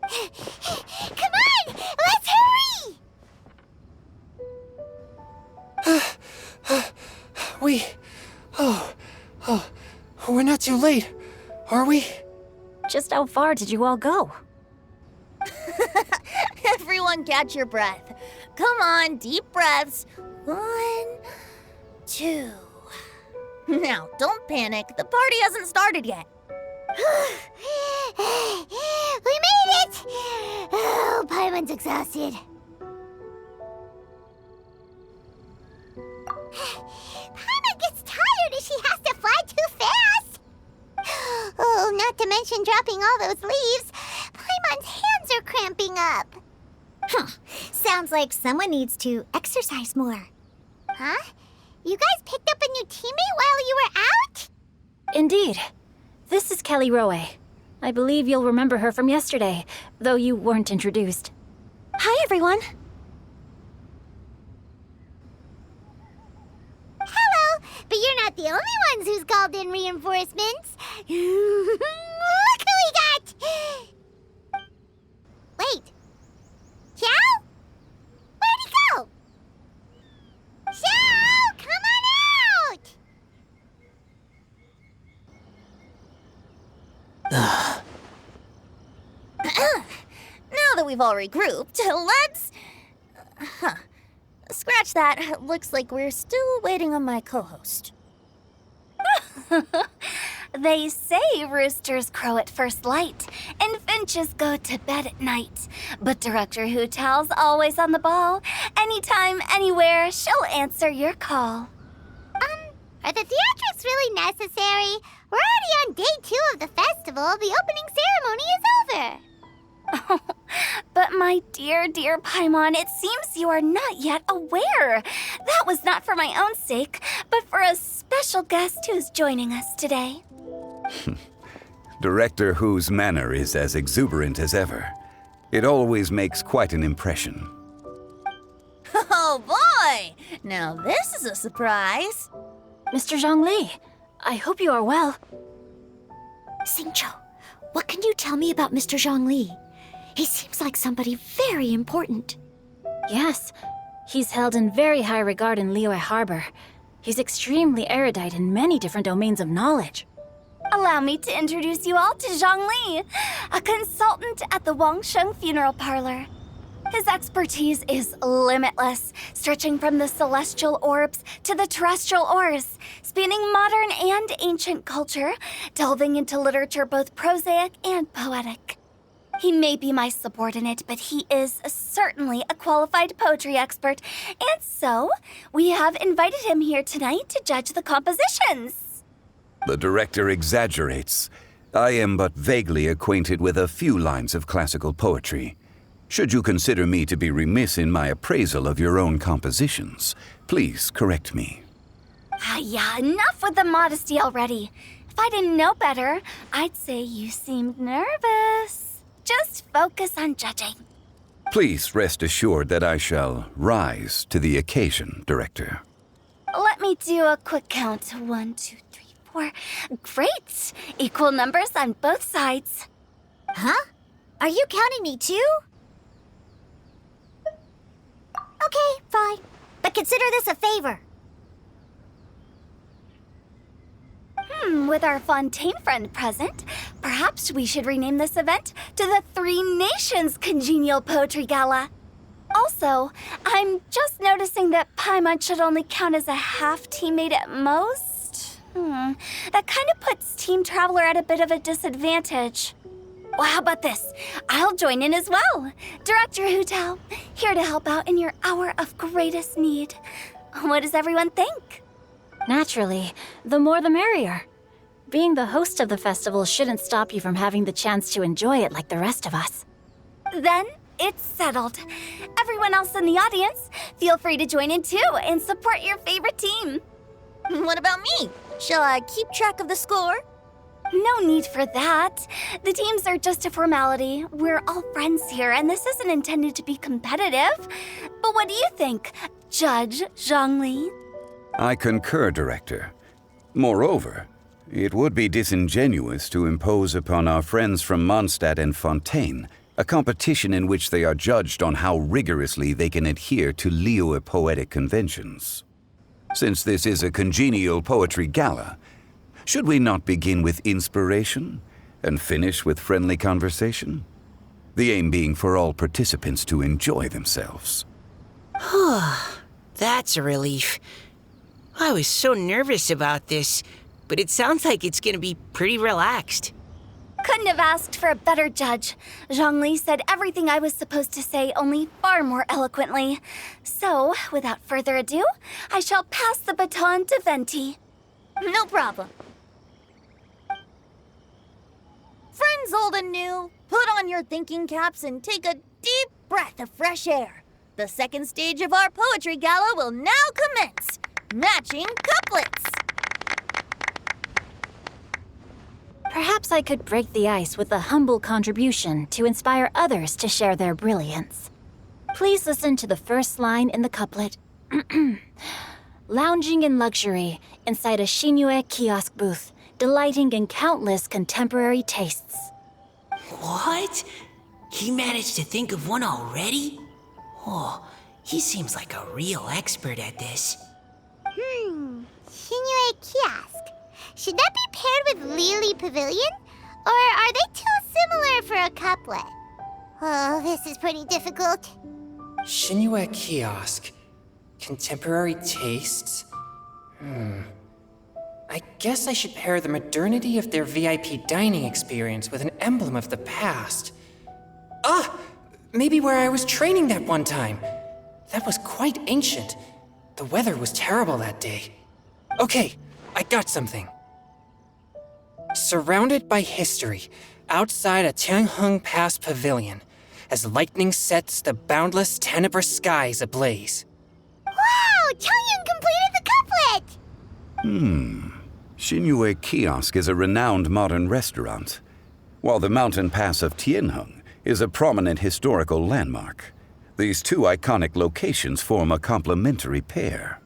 Come on! Let's hurry! We're not too late, are we? Just how far did you all go? Everyone catch your breath. Come on, deep breaths. 1, 2, Now, don't panic. The party hasn't started yet. We made it! Oh, Paimon's exhausted. Paimon gets tired if she has to fly too fast. Oh, not to mention dropping all those leaves. Paimon's hands are cramping up. Sounds like someone needs to exercise more. Huh? You guys picked up a new teammate while you were out? Indeed. This is Kelly Rowe. I believe you'll remember her from yesterday, though you weren't introduced. Hi, everyone. Hello, but you're not the only ones who's called in reinforcements. Look who we got! Wait. Xiao? Where'd he go? Xiao, come on out! Now that we've all regrouped, let's... Scratch that. Looks like we're still waiting on my co-host. They say roosters crow at first light, and finches go to bed at night. But Director Hootal's always on the ball. Anytime, anywhere, she'll answer your call. Are the theatrics really necessary? We're already on day 2 of the festival. The opening ceremony is over. But my dear, dear Paimon, it seems you are not yet aware. That was not for my own sake, but for a special guest who's joining us today. Director Who's manner is as exuberant as ever. It always makes quite an impression. Oh boy! Now this is a surprise. Mr. Zhongli, I hope you are well. Xingqiu, what can you tell me about Mr. Zhongli? He seems like somebody very important. Yes, he's held in very high regard in Liyue Harbor. He's extremely erudite in many different domains of knowledge. Allow me to introduce you all to Zhongli, a consultant at the Wangsheng Funeral Parlor. His expertise is limitless, stretching from the celestial orbs to the terrestrial ores, spanning modern and ancient culture, delving into literature both prosaic and poetic. He may be my subordinate, but he is certainly a qualified poetry expert, and so we have invited him here tonight to judge the compositions. The director exaggerates. I am but vaguely acquainted with a few lines of classical poetry. Should you consider me to be remiss in my appraisal of your own compositions, please correct me. Yeah, enough with the modesty already. If I didn't know better, I'd say you seemed nervous. Just focus on judging. Please rest assured that I shall rise to the occasion, Director. Let me do a quick count. 1, 2, 3, 4. Great! Equal numbers on both sides. Huh? Are you counting me too? Okay, fine. But consider this a favor. With our Fontaine friend present, perhaps we should rename this event to the Three Nations Congenial Poetry Gala. Also, I'm just noticing that Paimon should only count as a half teammate at most. That kind of puts Team Traveler at a bit of a disadvantage. Well, how about this? I'll join in as well. Director Hootal, here to help out in your hour of greatest need. What does everyone think? Naturally, the more the merrier. Being the host of the festival shouldn't stop you from having the chance to enjoy it like the rest of us. Then it's settled. Everyone else in the audience, feel free to join in too and support your favorite team. What about me? Shall I keep track of the score? No need for that. The teams are just a formality. We're all friends here, and this isn't intended to be competitive. But what do you think, Judge Zhongli? I concur, Director. Moreover, it would be disingenuous to impose upon our friends from Mondstadt and Fontaine a competition in which they are judged on how rigorously they can adhere to Liyue poetic conventions. Since this is a congenial poetry gala, should we not begin with inspiration and finish with friendly conversation? The aim being for all participants to enjoy themselves. That's a relief. I was so nervous about this, but it sounds like it's gonna be pretty relaxed. Couldn't have asked for a better judge. Zhongli said everything I was supposed to say, only far more eloquently. So, without further ado, I shall pass the baton to Venti. No problem. Friends old and new, put on your thinking caps and take a deep breath of fresh air. The second stage of our poetry gala will now commence. Matching couplets. Perhaps I could break the ice with a humble contribution to inspire others to share their brilliance. Please listen to the first line in the couplet. Lounging in luxury inside a Shinue kiosk booth, delighting in countless contemporary tastes. What? He managed to think of one already? Oh, he seems like a real expert at this. Shinue Kiosk. Should that be paired with Lily Pavilion? Or are they too similar for a couplet? Oh, this is pretty difficult. Shinue Kiosk. Contemporary tastes? I guess I should pair the modernity of their VIP dining experience with an emblem of the past. Ah! Maybe where I was training that one time. That was quite ancient. The weather was terrible that day. Okay, I got something. Surrounded by history, outside a Tianheng Pass pavilion, as lightning sets the boundless tenebrous skies ablaze. Wow! Changyun completed the couplet! Shinue Kiosk is a renowned modern restaurant, while the mountain pass of Tianheng is a prominent historical landmark. These two iconic locations form a complementary pair.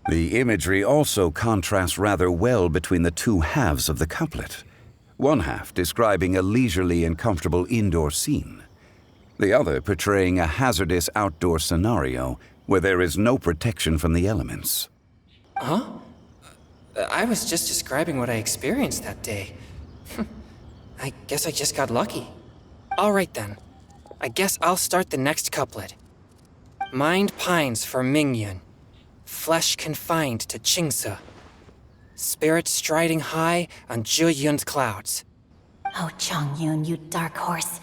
The imagery also contrasts rather well between the two halves of the couplet, one half describing a leisurely and comfortable indoor scene, the other portraying a hazardous outdoor scenario where there is no protection from the elements. Huh? I was just describing what I experienced that day. I guess I just got lucky. All right then. I guess I'll start the next couplet. Mind pines for Mingyun, flesh confined to Qingse, spirit striding high on Zheyun's clouds. Oh, Changyun, you dark horse.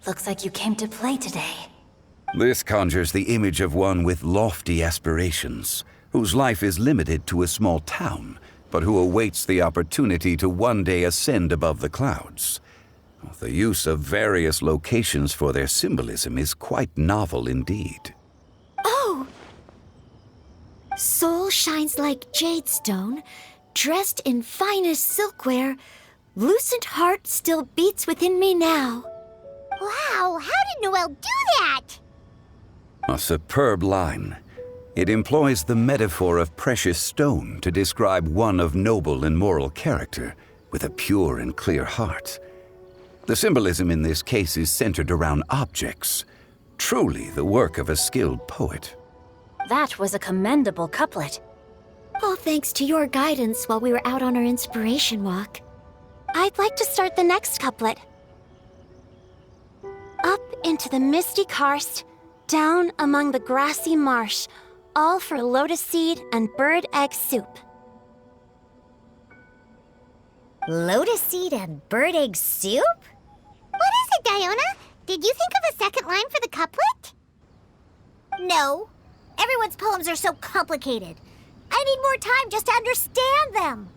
Looks like you came to play today. This conjures the image of one with lofty aspirations, whose life is limited to a small town, but who awaits the opportunity to one day ascend above the clouds. The use of various locations for their symbolism is quite novel indeed. Oh! Soul shines like jadestone, dressed in finest silkware. Lucent heart still beats within me now. Wow, how did Noelle do that? A superb line. It employs the metaphor of precious stone to describe one of noble and moral character, with a pure and clear heart. The symbolism in this case is centered around objects, truly the work of a skilled poet. That was a commendable couplet. All thanks to your guidance while we were out on our inspiration walk. I'd like to start the next couplet. Up into the misty karst, down among the grassy marsh, all for lotus seed and bird egg soup. Lotus seed and bird egg soup? What is it, Diona? Did you think of a second line for the couplet? No. Everyone's poems are so complicated. I need more time just to understand them.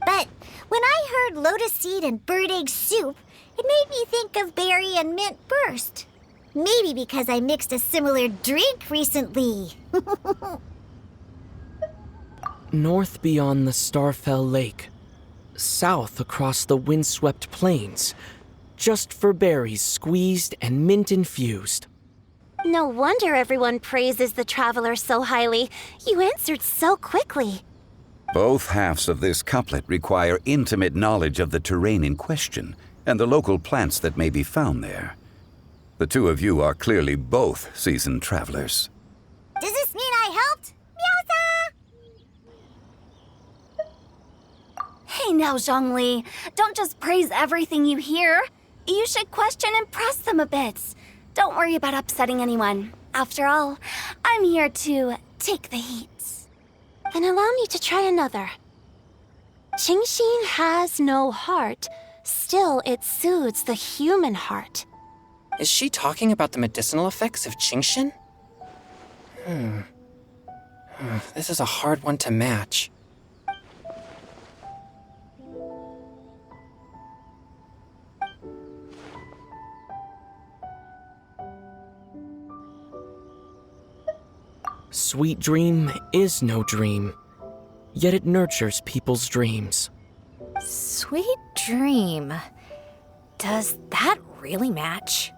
But when I heard lotus seed and bird egg soup, it made me think of berry and mint burst. Maybe because I mixed a similar drink recently. North beyond the Starfell Lake. South across the windswept plains. Just for berries squeezed and mint infused. No wonder everyone praises the traveler so highly. You answered so quickly. Both halves of this couplet require intimate knowledge of the terrain in question and the local plants that may be found there. The two of you are clearly both seasoned travelers. Does this mean I helped? Meowsa! Hey now, Zhongli. Don't just praise everything you hear. You should question and press them a bit. Don't worry about upsetting anyone. After all, I'm here to take the heat. Then allow me to try another. Genshin has no heart. Still, it soothes the human heart. Is she talking about the medicinal effects of Genshin? This is a hard one to match. Sweet dream is no dream, yet it nurtures people's dreams. Sweet dream. Does that really match?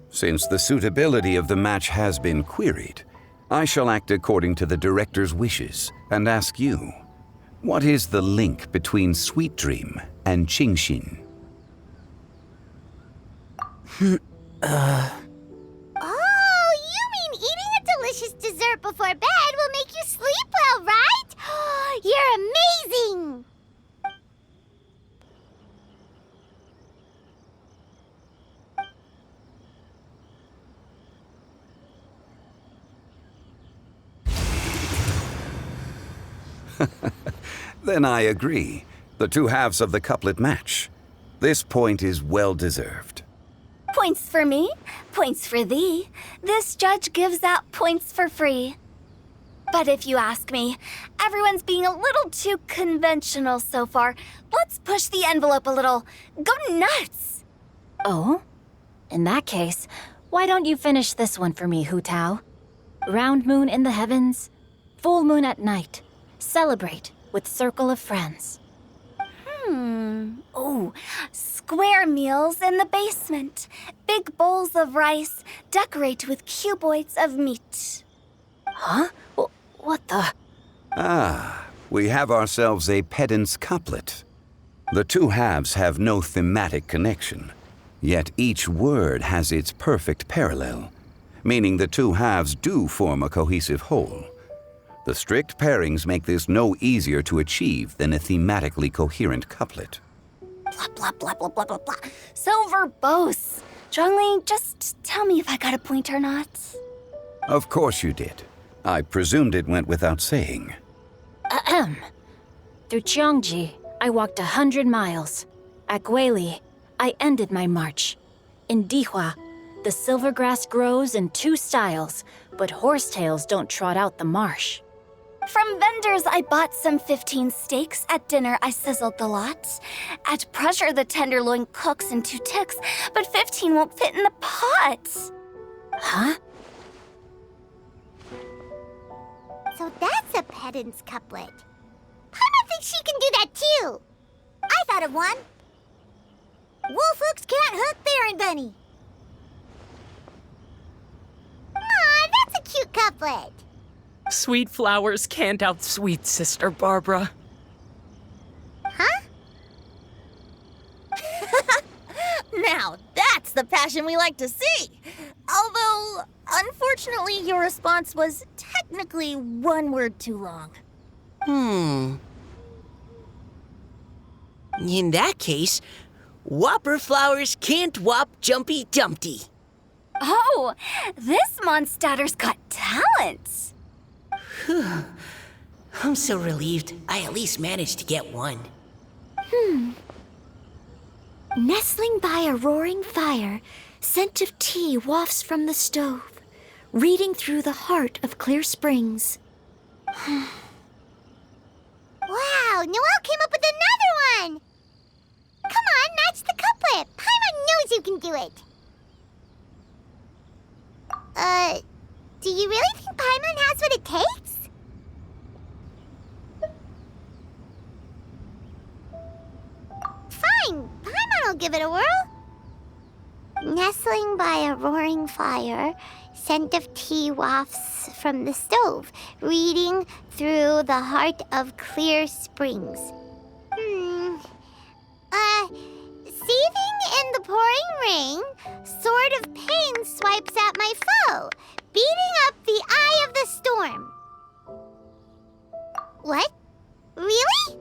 Since the suitability of the match has been queried, I shall act according to the director's wishes and ask you, what is the link between Sweet Dream and Genshin? Oh, you mean eating a delicious dessert before bed will make you sleep well, right? You're amazing! Then I agree. The two halves of the couplet match. This point is well deserved. Points for me, points for thee. This judge gives out points for free. But if you ask me, everyone's being a little too conventional so far. Let's push the envelope a little. Go nuts! Oh? In that case, why don't you finish this one for me, Hu Tao? Round moon in the heavens, full moon at night. Celebrate with circle of friends. Oh, square meals in the basement. Big bowls of rice. Decorate with cuboids of meat. Huh? What the? We have ourselves a pedant's couplet. The two halves have no thematic connection, yet each word has its perfect parallel, meaning the two halves do form a cohesive whole. The strict pairings make this no easier to achieve than a thematically coherent couplet. Blah, blah, blah, blah, blah, blah, blah. So verbose. Zhongli, just tell me if I got a point or not. Of course you did. I presumed it went without saying. Ahem. Through Cheongji, I walked 100 miles. At Guili, I ended my march. In Dihua, the silver grass grows in 2 styles, but horsetails don't trot out the marsh. From vendors, I bought some 15 steaks. At dinner, I sizzled the lot. At pressure, the tenderloin cooks in 2 ticks, but 15 won't fit in the pot. Huh? So that's a pedant's couplet. Paimon thinks she can do that too. I thought of one. Wolfhooks can't hook Baron Bunny. Aw, that's a cute couplet. Sweet flowers can't outsweet Sister Barbara. Huh? Now, that's the passion we like to see. Although, unfortunately, your response was technically 1 word too long. In that case, Whopper flowers can't whop Jumpy Dumpty. Oh, this Mondstadter's got talent. I'm so relieved I at least managed to get one. Nestling by a roaring fire, scent of tea wafts from the stove, reading through the heart of clear springs. Wow, Noelle came up with another one. Come on, match the couplet. Paimon knows you can do it. Do you really think Paimon has what it takes? Fine, Paimon will give it a whirl. Nestling by a roaring fire, scent of tea wafts from the stove, reading through the heart of clear springs. Seething in the pouring rain, sword of pain swipes at my foe, beating up the eye of the storm. What? Really?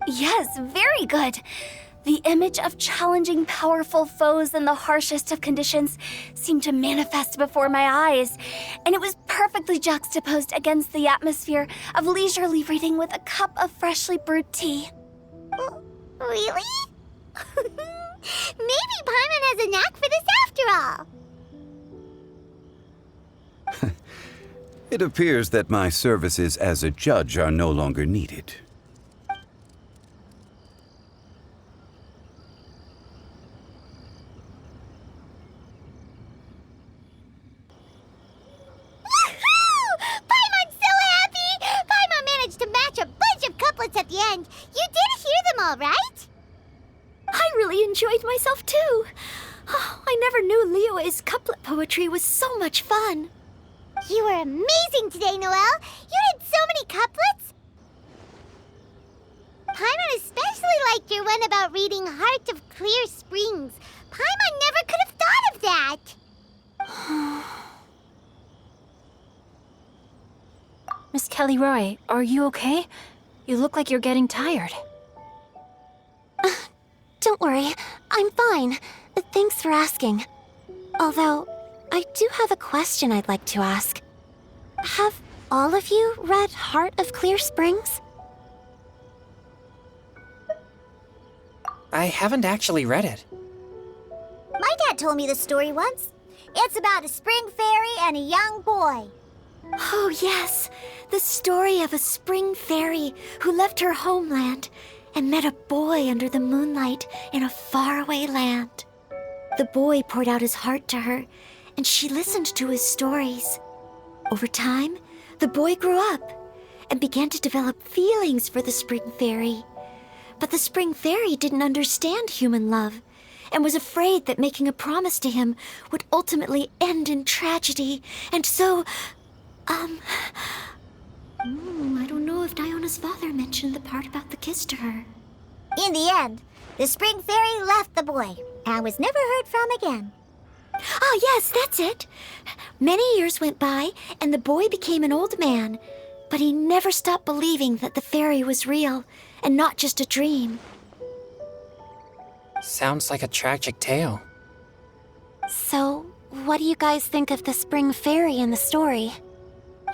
Yes, very good. The image of challenging powerful foes in the harshest of conditions seemed to manifest before my eyes, and it was perfectly juxtaposed against the atmosphere of leisurely reading with a cup of freshly brewed tea. Really? Maybe Paimon has a knack for this after all. It appears that my services as a judge are no longer needed. Paimon's so happy! Paimon managed to match a bunch of couplets at the end. You did hear them all, right? I really enjoyed myself too. Oh, I never knew Liyue's couplet poetry was so much fun. You were amazing today, Noelle. You did so many couplets. Paimon especially liked your one about reading Heart of Clear Springs. Paimon never could have thought of that. Miss Kelly Roy, are you okay? You look like you're getting tired. Don't worry, I'm fine. Thanks for asking. Although, I do have a question I'd like to ask. Have all of you read Heart of Clear Springs? I haven't actually read it. My dad told me the story once. It's about a spring fairy and a young boy. Oh, yes. The story of a spring fairy who left her homeland and met a boy under the moonlight in a faraway land. The boy poured out his heart to her, and she listened to his stories. Over time, the boy grew up and began to develop feelings for the spring fairy. But the spring fairy didn't understand human love and was afraid that making a promise to him would ultimately end in tragedy. And so, I don't know if Diona's father mentioned the part about the kiss to her. In the end, the spring fairy left the boy and was never heard from again. Ah, yes, that's it. Many years went by, and the boy became an old man, but he never stopped believing that the fairy was real and not just a dream. Sounds like a tragic tale. So, what do you guys think of the spring fairy in the story?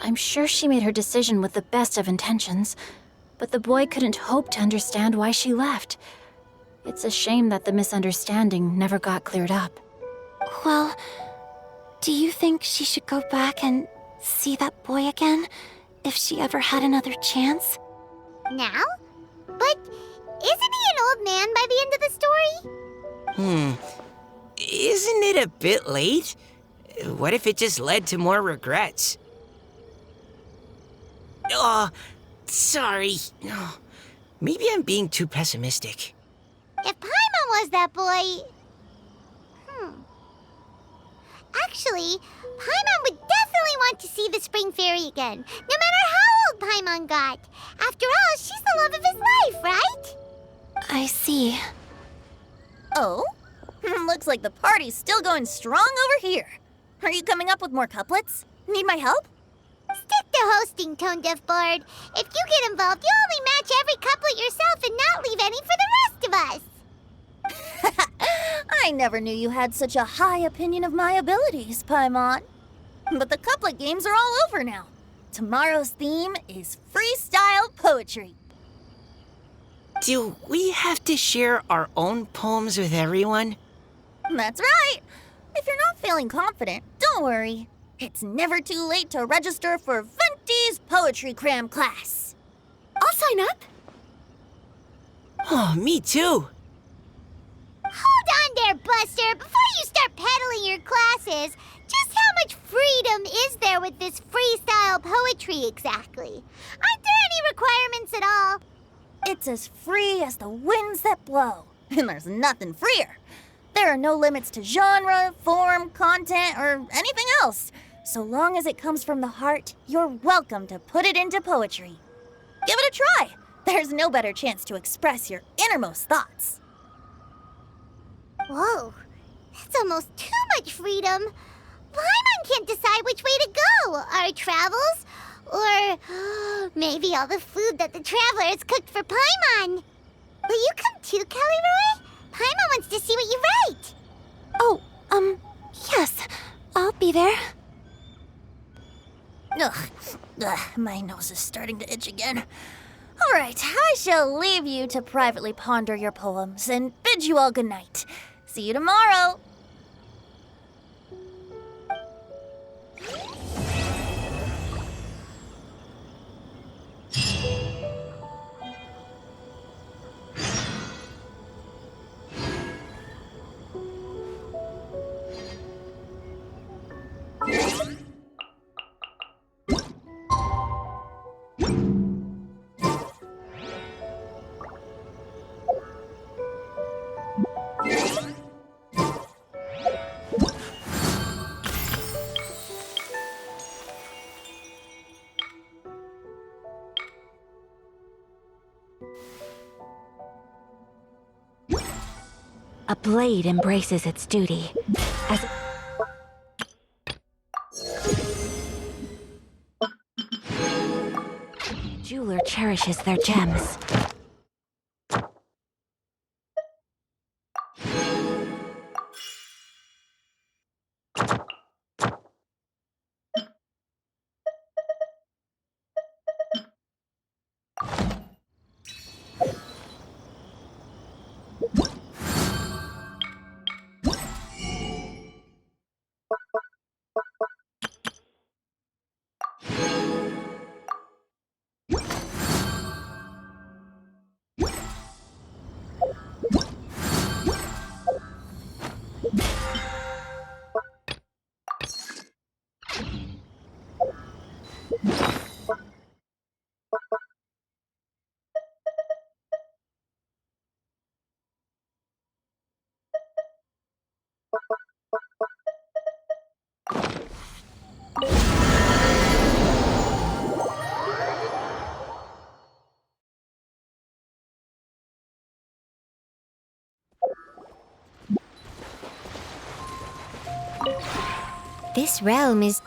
I'm sure she made her decision with the best of intentions, but the boy couldn't hope to understand why she left. It's a shame that the misunderstanding never got cleared up. Well, do you think she should go back and see that boy again, if she ever had another chance? Now? But isn't he an old man by the end of the story? Isn't it a bit late? What if it just led to more regrets? Oh, sorry. Maybe I'm being too pessimistic. If Paimon was that boy... Actually, Paimon would definitely want to see the spring fairy again, no matter how old Paimon got. After all, she's the love of his life, right? I see. Oh? Looks like the party's still going strong over here. Are you coming up with more couplets? Need my help? Stick to hosting, Tone Deaf Bard. If you get involved, you'll only match every couplet yourself and not leave any for the rest of us. I never knew you had such a high opinion of my abilities, Paimon. But the couplet games are all over now. Tomorrow's theme is freestyle poetry. Do we have to share our own poems with everyone? That's right. If you're not feeling confident, don't worry. It's never too late to register for Venti's Poetry Cram class. I'll sign up. Oh, me too. Hold on there, Buster. Before you start peddling your classes, just how much freedom is there with this freestyle poetry exactly? Aren't there any requirements at all? It's as free as the winds that blow, and there's nothing freer. There are no limits to genre, form, content, or anything else. So long as it comes from the heart, you're welcome to put it into poetry. Give it a try. There's no better chance to express your innermost thoughts. Whoa, that's almost too much freedom. Paimon can't decide which way to go. Our travels, or maybe all the food that the travelers cooked for Paimon. Will you come too, Kelly Roy? Paimon wants to see what you write. Oh, yes. I'll be there. Ugh, my nose is starting to itch again. All right, I shall leave you to privately ponder your poems and bid you all good night. See you tomorrow. A blade embraces its duty. As jeweler cherishes their gems. This realm is...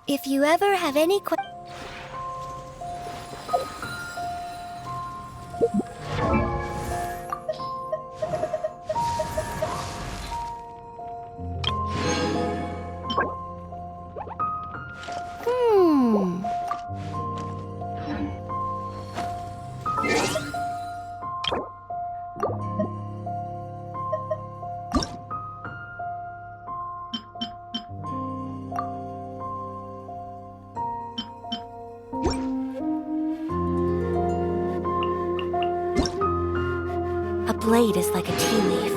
If you ever have any questions... A blade is like a tea leaf.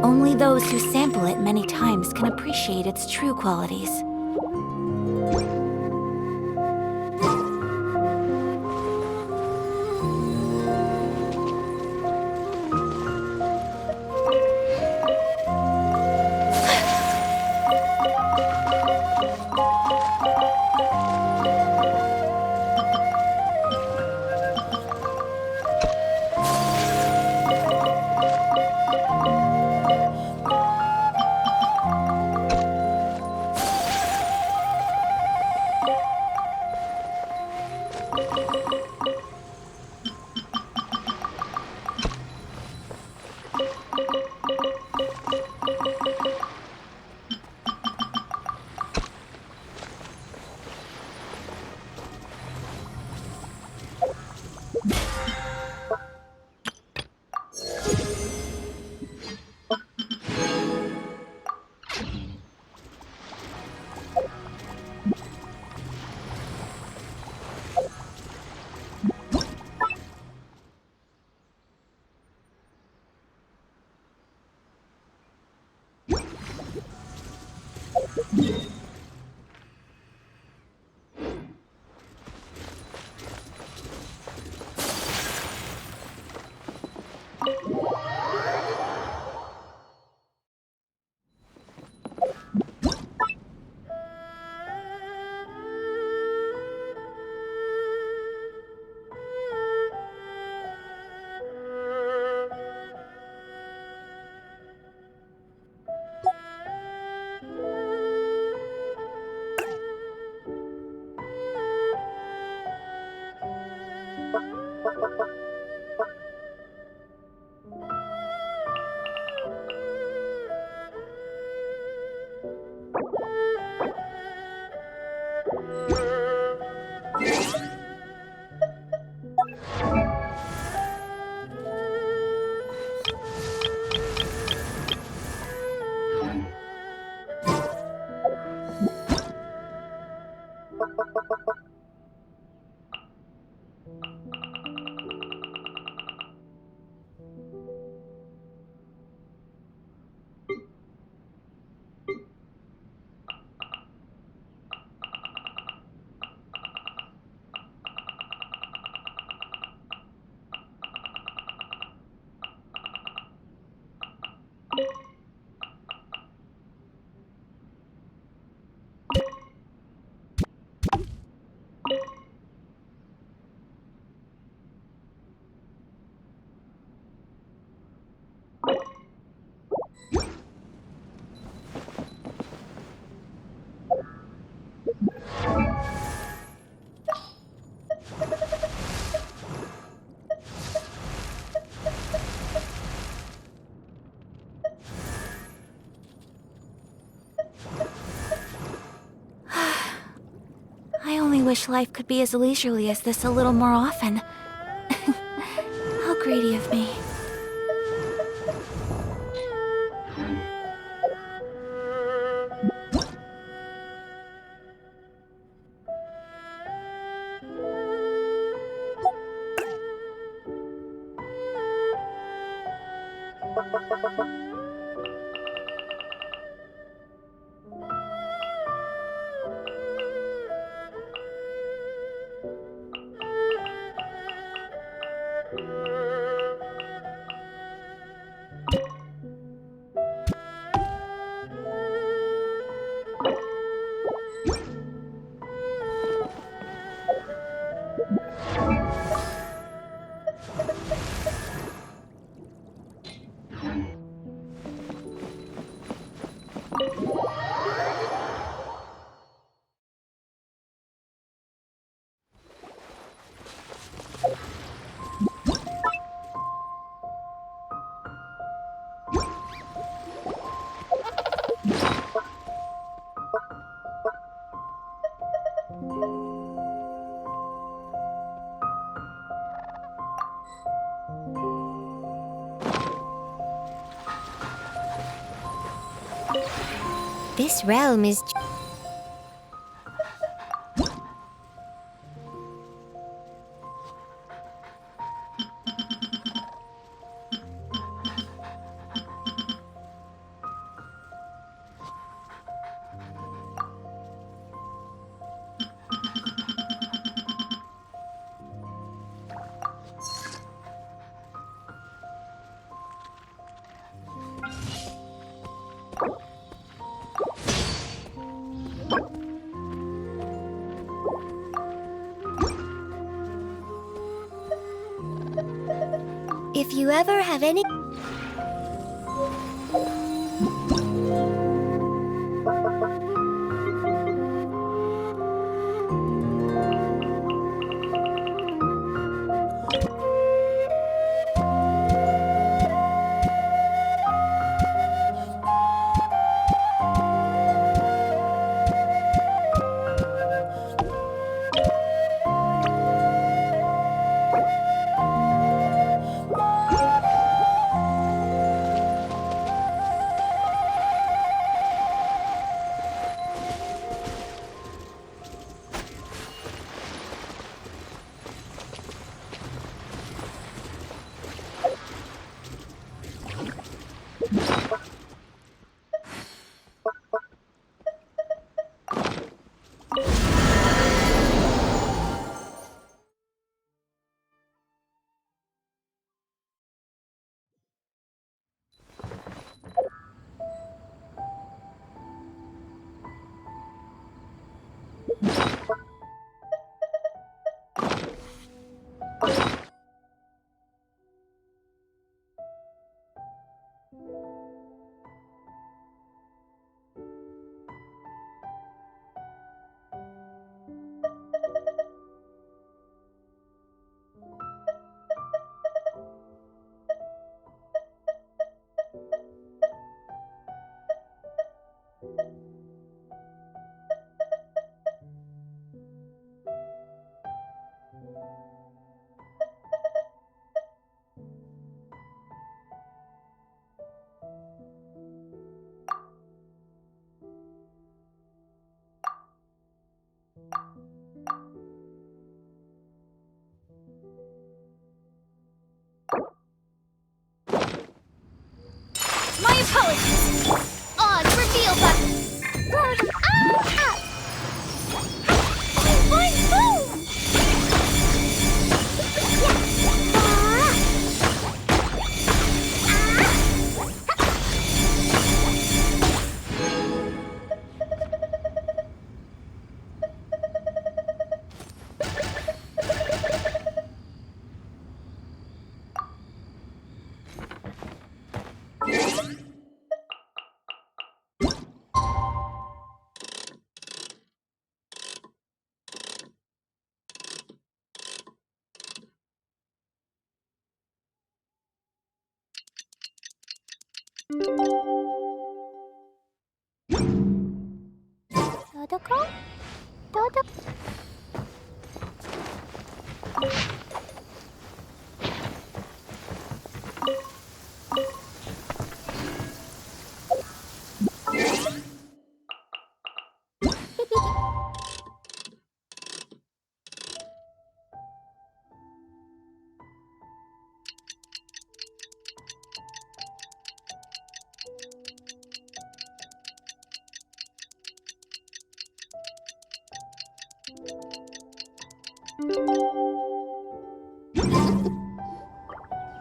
Only those who sample it many times can appreciate its true qualities. I only wish life could be as leisurely as this a little more often. How greedy of me. This realm is... If you ever have any...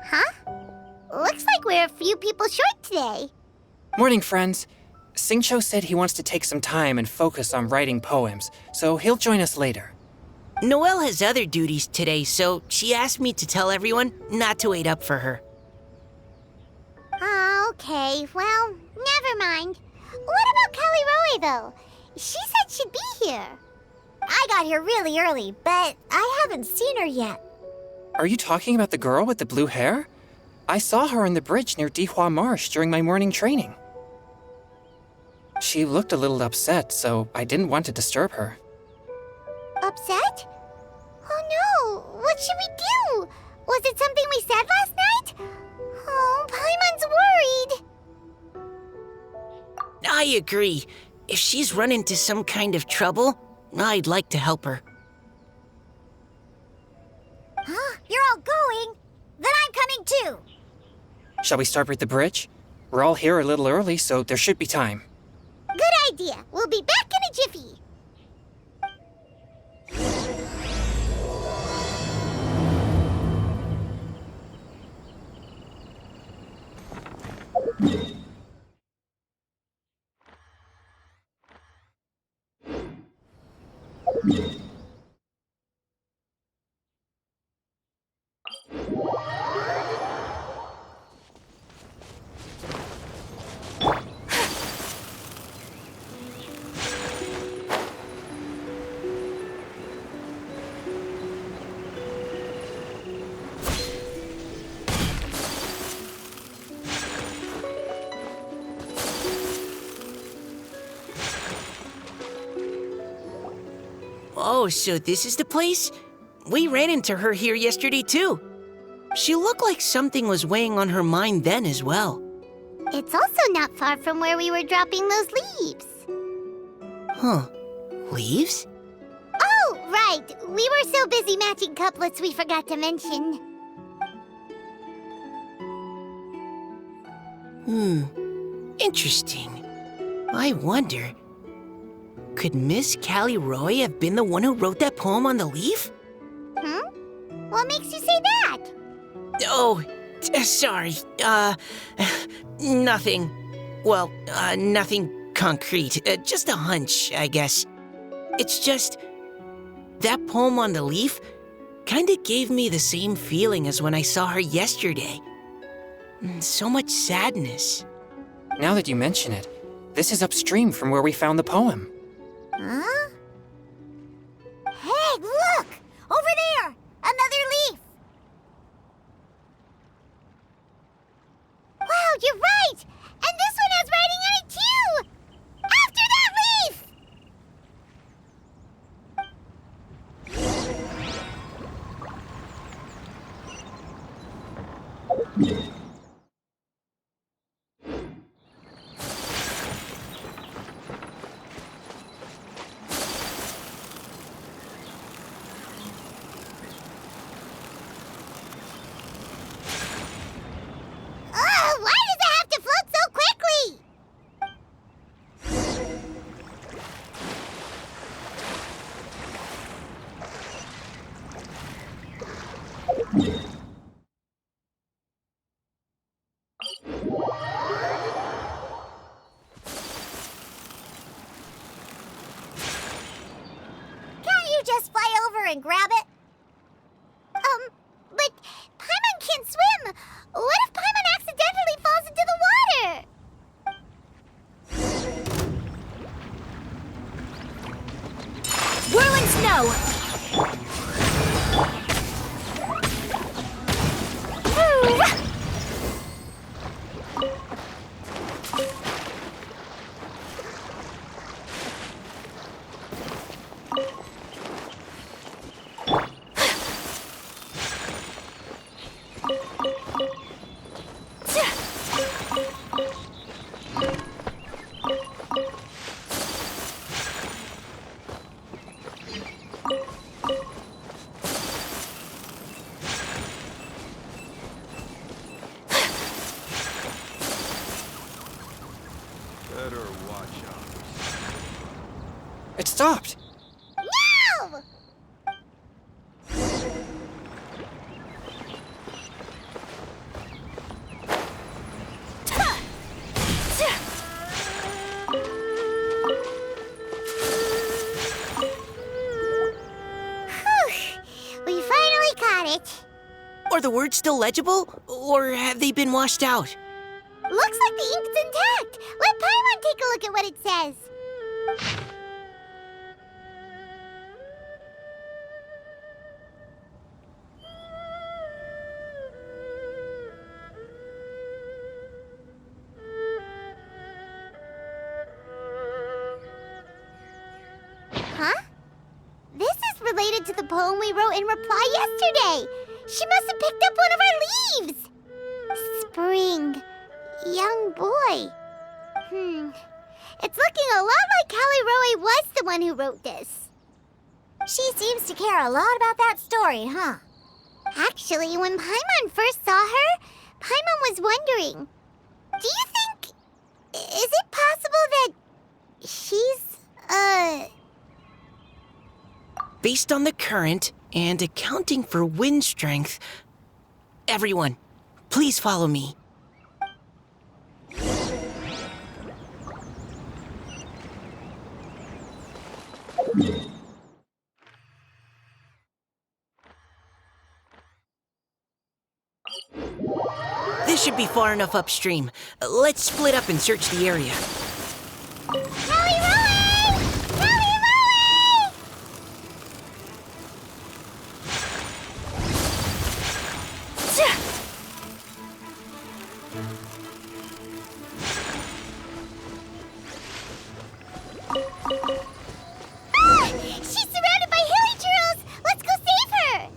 Huh? Looks like we're a few people short today. Morning, friends. Singcho said he wants to take some time and focus on writing poems, so he'll join us later. Noelle has other duties today, so she asked me to tell everyone not to wait up for her. Okay, well, never mind. What about Kelly Roy, though? She said she'd be here. I got here really early, but I haven't seen her yet. Are you talking about the girl with the blue hair? I saw her on the bridge near Dihua Marsh during my morning training. She looked a little upset, so I didn't want to disturb her. Upset? Oh no, what should we do? Was it something we said last night? Oh, Paimon's worried. I agree. If she's run into some kind of trouble, I'd like to help her. Huh? You're all going? Then I'm coming too. Shall we start with the bridge? We're all here a little early, so there should be time. Good idea. We'll be back in a jiffy. Oh, so this is the place? We ran into her here yesterday, too. She looked like something was weighing on her mind then as well. It's also not far from where we were dropping those leaves. Huh. Leaves? Oh, right. We were so busy matching couplets we forgot to mention. Interesting. I wonder, could Miss Callie Roy have been the one who wrote that poem on the leaf? What makes you say that? Oh, sorry. Nothing. Well, nothing concrete. Just a hunch, I guess. It's just, that poem on the leaf kinda gave me the same feeling as when I saw her yesterday. So much sadness. Now that you mention it, this is upstream from where we found the poem. Huh? Hey, look! Over there! Another leaf! Wow, you're right! And this one has writing on it too! After that leaf! Why does it have to float so quickly? Can't you just fly over and grab it? But Paimon can't swim. What if Paimon accidentally falls into the water? Whirling snow! Better watch out. It stopped. No! Are the words still legible, or have they been washed out? Looks like the ink's intact. Let Paimon take a look at what it says. Huh? This is related to the poem we wrote in reply yesterday. She must have picked up one of our leaves. Spring. Young boy. It's looking a lot like Callie Roe was the one who wrote this. She seems to care a lot about that story, huh? Actually, when Paimon first saw her, Paimon was wondering, do you think... is it possible that she's, Based on the current and accounting for wind strength, everyone, please follow me. This should be far enough upstream. Let's split up and search the area. Callie Roe! Callie Roe! She's surrounded by hilly churls! Let's go save her!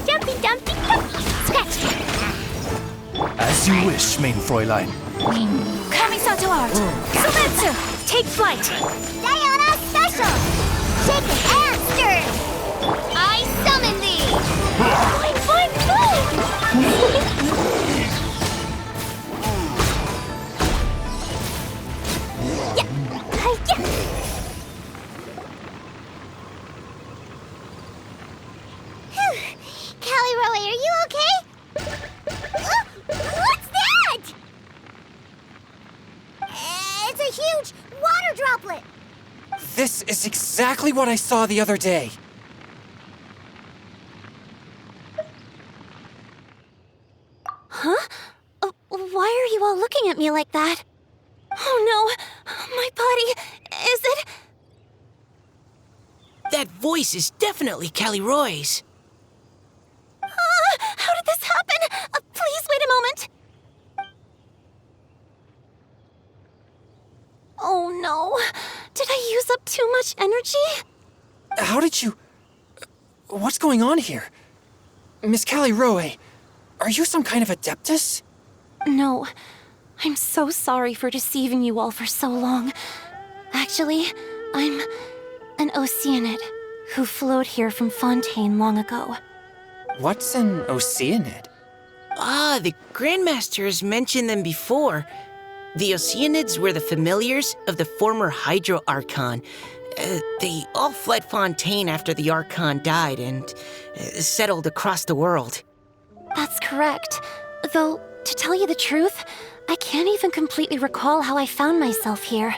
Jumpy, dumpy, dumpy, scratch! As you wish, main Fräulein. Coming to art. Sumetsu, take flight. Diana special! Shaken and stirred! I summon thee! Boing, boing, boing! Yeah! Callie Roe, are you okay? What's that? It's a huge water droplet! This is exactly what I saw the other day. Huh? Why are you all looking at me like that? Oh no, my body, is it? That voice is definitely Callie Roy's. How did this happen? Please wait a moment. Oh no, did I use up too much energy? How did you... What's going on here? Miss Callie Roe, are you some kind of adeptus? No, I'm so sorry for deceiving you all for so long. Actually, I'm an Oceanid who flowed here from Fontaine long ago. What's an Oceanid? Ah, the Grandmaster has mentioned them before. The Oceanids were the familiars of the former Hydro Archon. They all fled Fontaine after the Archon died and settled across the world. That's correct. Though, to tell you the truth, I can't even completely recall how I found myself here.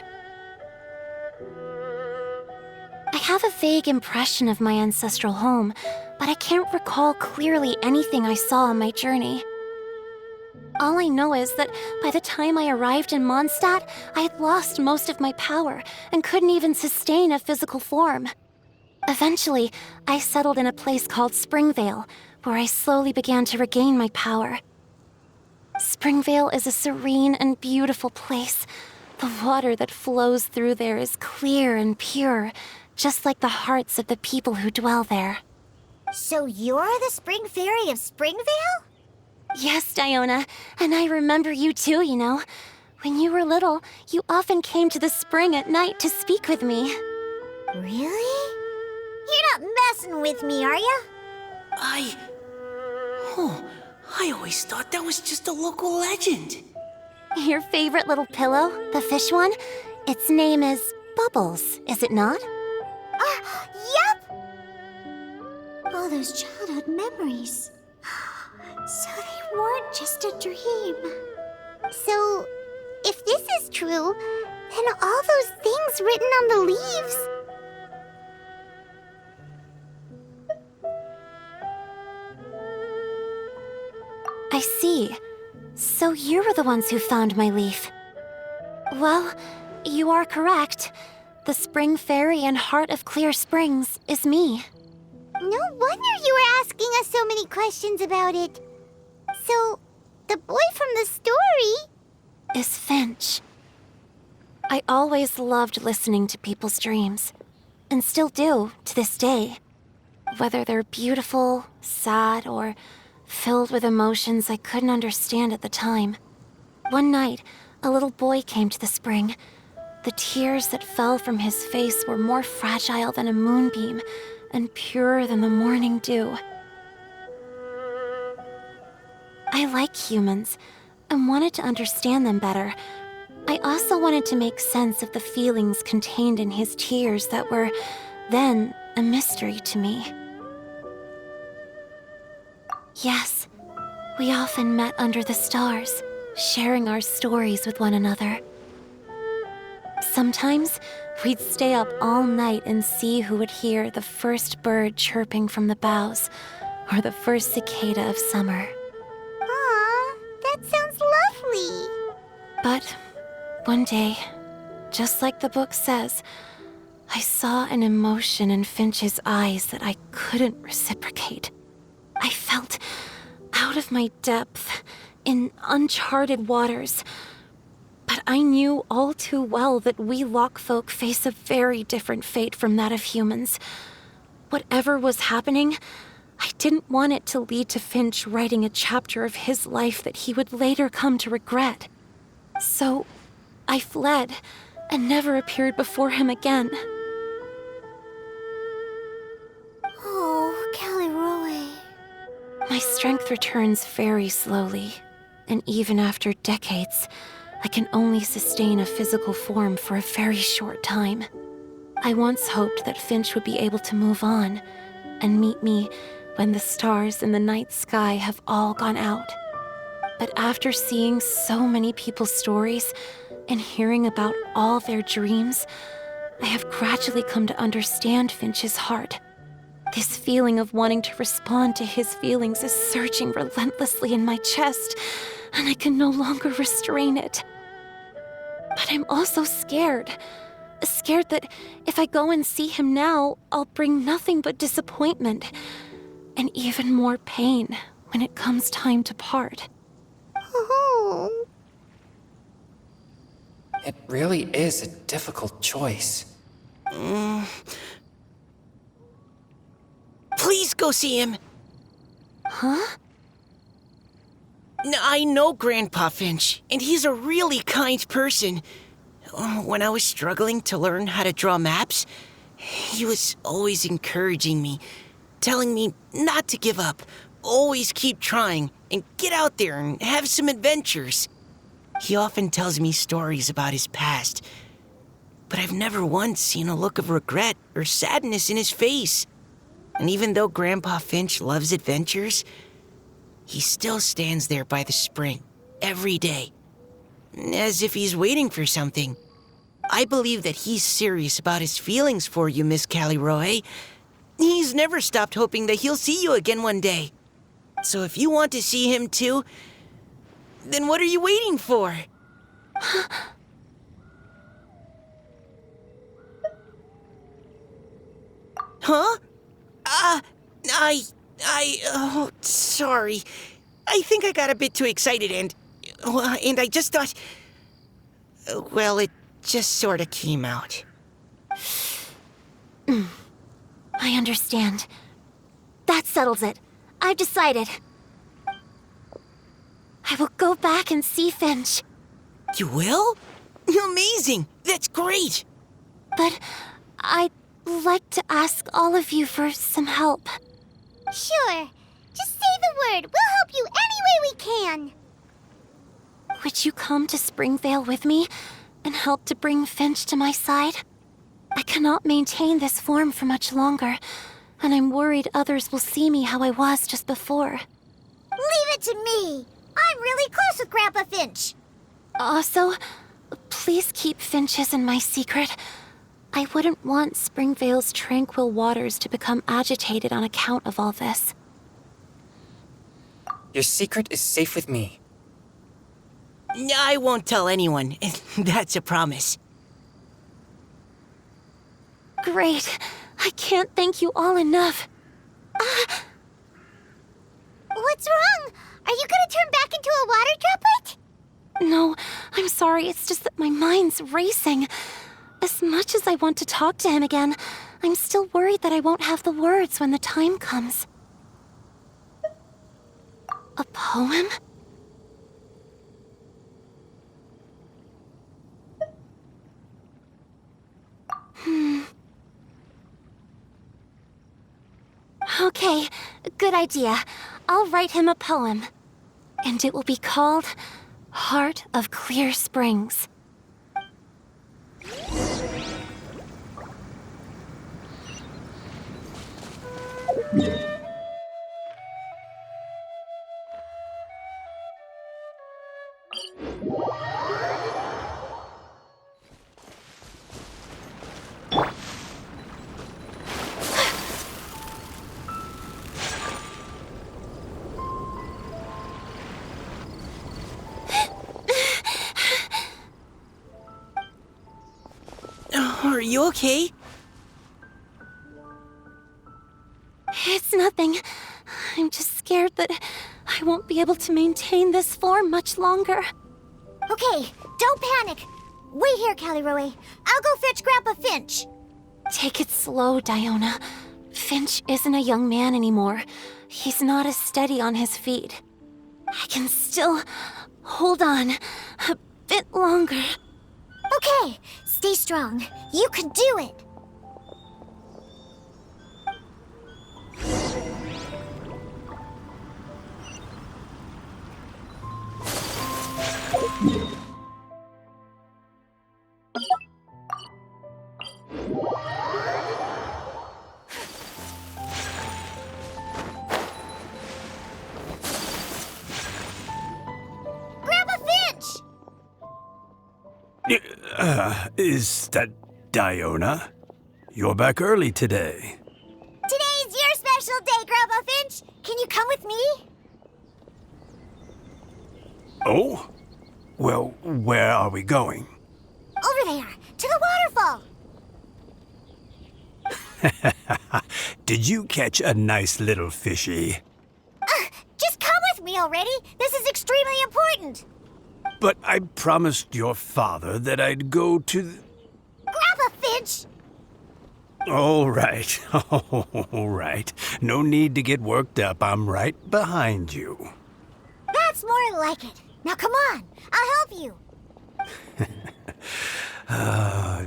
I have a vague impression of my ancestral home, but I can't recall clearly anything I saw on my journey. All I know is that by the time I arrived in Mondstadt, I had lost most of my power and couldn't even sustain a physical form. Eventually, I settled in a place called Springvale, where I slowly began to regain my power. Springvale is a serene and beautiful place. The water that flows through there is clear and pure, just like the hearts of the people who dwell there. So you're the Spring Fairy of Springvale? Yes, Diona, and I remember you too, you know. When you were little, you often came to the spring at night to speak with me. Really? You're not messing with me, are ya? I always thought that was just a local legend. Your favorite little pillow, the fish one? Its name is Bubbles, is it not? Yep! All those childhood memories. So they weren't just a dream. So, if this is true, then all those things written on the leaves... I see. So you were the ones who found my leaf. Well, you are correct. The Spring Fairy and Heart of Clear Springs is me. No wonder you were asking us so many questions about it. So, the boy from the story... is Finch. I always loved listening to people's dreams, and still do to this day. Whether they're beautiful, sad, or filled with emotions I couldn't understand at the time. One night, a little boy came to the spring. The tears that fell from his face were more fragile than a moonbeam, and purer than the morning dew. I like humans, and wanted to understand them better. I also wanted to make sense of the feelings contained in his tears that were, then, a mystery to me. Yes, we often met under the stars, sharing our stories with one another. Sometimes, we'd stay up all night and see who would hear the first bird chirping from the boughs, or the first cicada of summer. Aw, that sounds lovely. But one day, just like the book says, I saw an emotion in Finch's eyes that I couldn't reciprocate. I felt out of my depth, in uncharted waters. But I knew all too well that we Lockfolk face a very different fate from that of humans. Whatever was happening, I didn't want it to lead to Finch writing a chapter of his life that he would later come to regret. So, I fled, and never appeared before him again. Oh, Caliroe. My strength returns very slowly, and even after decades, I can only sustain a physical form for a very short time. I once hoped that Finch would be able to move on, and meet me when the stars in the night sky have all gone out. But after seeing so many people's stories, and hearing about all their dreams, I have gradually come to understand Finch's heart. This feeling of wanting to respond to his feelings is surging relentlessly in my chest, and I can no longer restrain it. But I'm also scared. Scared that if I go and see him now, I'll bring nothing but disappointment, and even more pain when it comes time to part. Oh. It really is a difficult choice. Please go see him. Huh? I know Grandpa Finch, and he's a really kind person. When I was struggling to learn how to draw maps, he was always encouraging me, telling me not to give up, always keep trying, and get out there and have some adventures. He often tells me stories about his past, but I've never once seen a look of regret or sadness in his face. And even though Grandpa Finch loves adventures, he still stands there by the spring, every day, as if he's waiting for something. I believe that he's serious about his feelings for you, Miss Caliroe. He's never stopped hoping that he'll see you again one day. So if you want to see him too, then what are you waiting for? Huh? Oh, sorry. I think I got a bit too excited and I just thought, well, it just sort of came out. I understand. That settles it. I've decided. I will go back and see Finch. You will? Amazing! That's great! But I'd like to ask all of you for some help. Sure. Just say the word. We'll help you any way we can. Would you come to Springvale with me and help to bring Finch to my side? I cannot maintain this form for much longer, and I'm worried others will see me how I was just before. Leave it to me. I'm really close with Grandpa Finch. Also, please keep Finch's in my secret. I wouldn't want Springvale's tranquil waters to become agitated on account of all this. Your secret is safe with me. I won't tell anyone. That's a promise. Great. I can't thank you all enough. What's wrong? Are you gonna turn back into a water droplet? No, I'm sorry. It's just that my mind's racing. As much as I want to talk to him again, I'm still worried that I won't have the words when the time comes. A poem? Okay, good idea. I'll write him a poem. And it will be called Heart of Clear Springs. Are you okay? It's nothing. I'm just scared that I won't be able to maintain this form much longer. Okay, don't panic. Wait here, Caliroe. I'll go fetch Grandpa Finch. Take it slow, Diona. Finch isn't a young man anymore. He's not as steady on his feet. I can still hold on a bit longer. Okay, stay strong. You can do it. Grandpa Finch! Is that Diona? You're back early today. Today's your special day, Grandpa Finch. Can you come with me? Oh? Well, where are we going? Over there, to the waterfall. Did you catch a nice little fishy? Just come with me already. This is extremely important. But I promised your father that I'd go to Grandpa Finch! All right. All right. No need to get worked up. I'm right behind you. That's more like it. Now come on, I'll help you.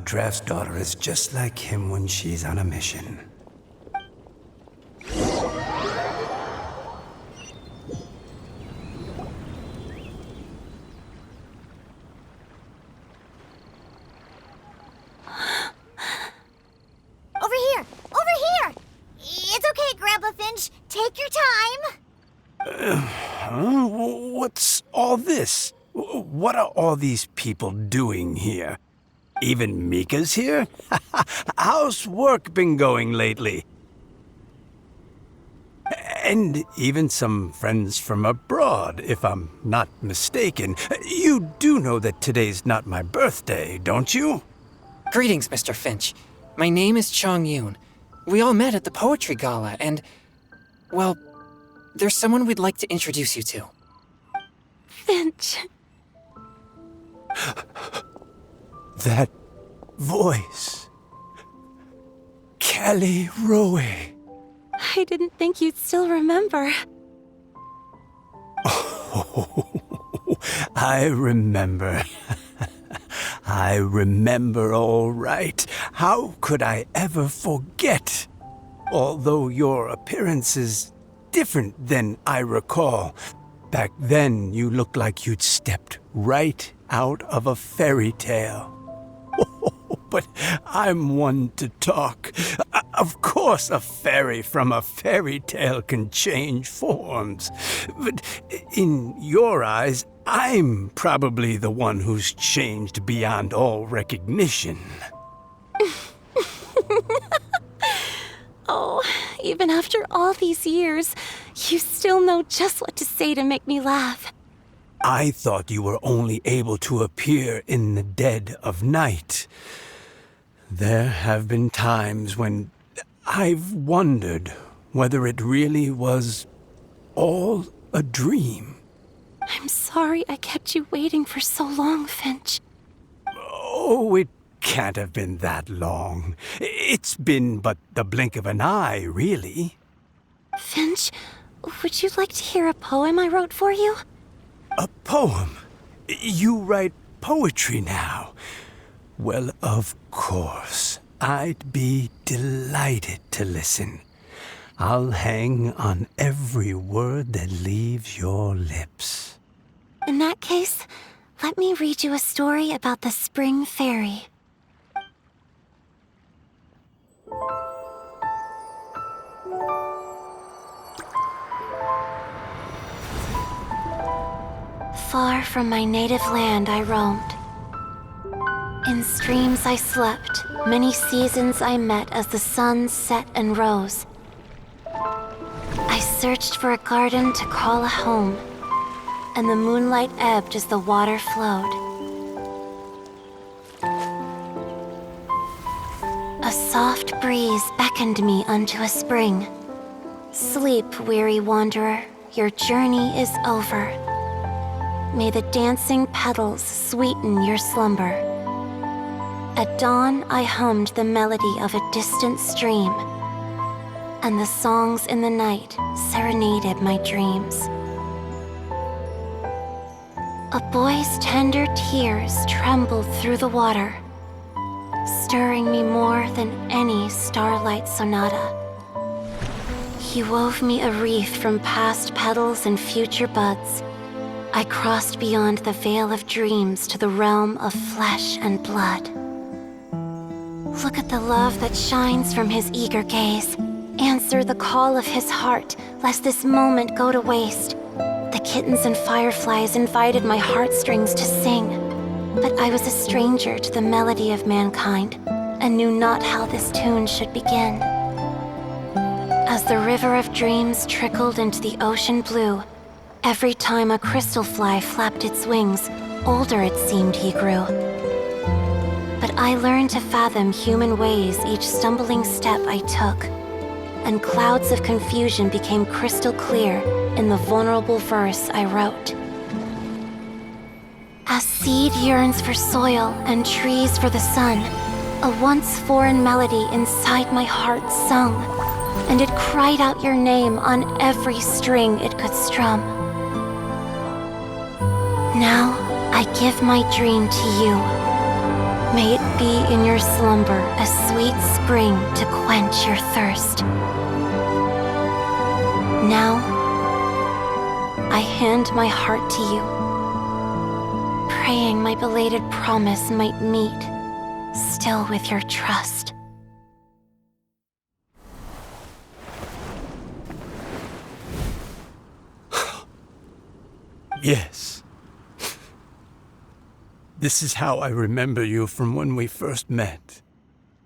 Draft's daughter is just like him when she's on a mission. Over here! Over here! It's okay, Grandpa Finch. Take your time. What's all this? What are all these people doing here? Even Mika's here? How's work been going lately? And even some friends from abroad, if I'm not mistaken. You do know that today's not my birthday, don't you? Greetings, Mr. Finch. My name is Chong-Yoon. We all met at the poetry gala, and, well, there's someone we'd like to introduce you to. Finch. That voice. Caliroe. I didn't think you'd still remember. Oh, I remember. I remember all right. How could I ever forget? Although your appearance is different than I recall. Back then, you looked like you'd stepped right out of a fairy tale. But I'm one to talk. Of course a fairy from a fairy tale can change forms. But in your eyes, I'm probably the one who's changed beyond all recognition. Oh, even after all these years, you still know just what to say to make me laugh. I thought you were only able to appear in the dead of night. There have been times when I've wondered whether it really was all a dream. I'm sorry I kept you waiting for so long, Finch. Oh, it can't have been that long. It's been but the blink of an eye, really. Finch, would you like to hear a poem I wrote for you? A poem? You write poetry now? Well, of course. I'd be delighted to listen. I'll hang on every word that leaves your lips. In that case, let me read you a story about the Spring Fairy. Far from my native land I roamed. In streams I slept, many seasons I met as the sun set and rose. I searched for a garden to call a home, and the moonlight ebbed as the water flowed. A soft breeze beckoned me unto a spring. Sleep, weary wanderer, your journey is over. May the dancing petals sweeten your slumber. At dawn, I hummed the melody of a distant stream, and the songs in the night serenaded my dreams. A boy's tender tears trembled through the water, stirring me more than any starlight sonata. He wove me a wreath from past petals and future buds. I crossed beyond the veil of dreams to the realm of flesh and blood. Look at the love that shines from his eager gaze. Answer the call of his heart, lest this moment go to waste. The kittens and fireflies invited my heartstrings to sing, but I was a stranger to the melody of mankind, and knew not how this tune should begin. As the river of dreams trickled into the ocean blue, every time a crystal fly flapped its wings, older it seemed he grew. But I learned to fathom human ways each stumbling step I took, and clouds of confusion became crystal clear in the vulnerable verse I wrote. As seed yearns for soil and trees for the sun, a once foreign melody inside my heart sung, and it cried out your name on every string it could strum. Now I give my dream to you. May it be in your slumber a sweet spring to quench your thirst. Now I hand my heart to you, praying my belated promise might meet, still with your trust. Yes. This is how I remember you from when we first met.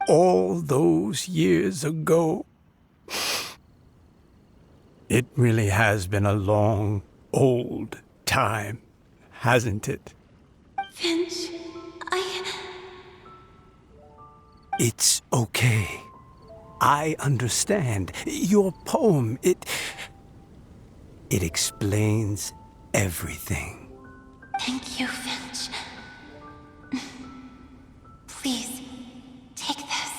All those years ago. It really has been a long, old time, hasn't it? Finch, It's okay. I understand. Your poem, it explains everything. Thank you, Finch. Please, take this.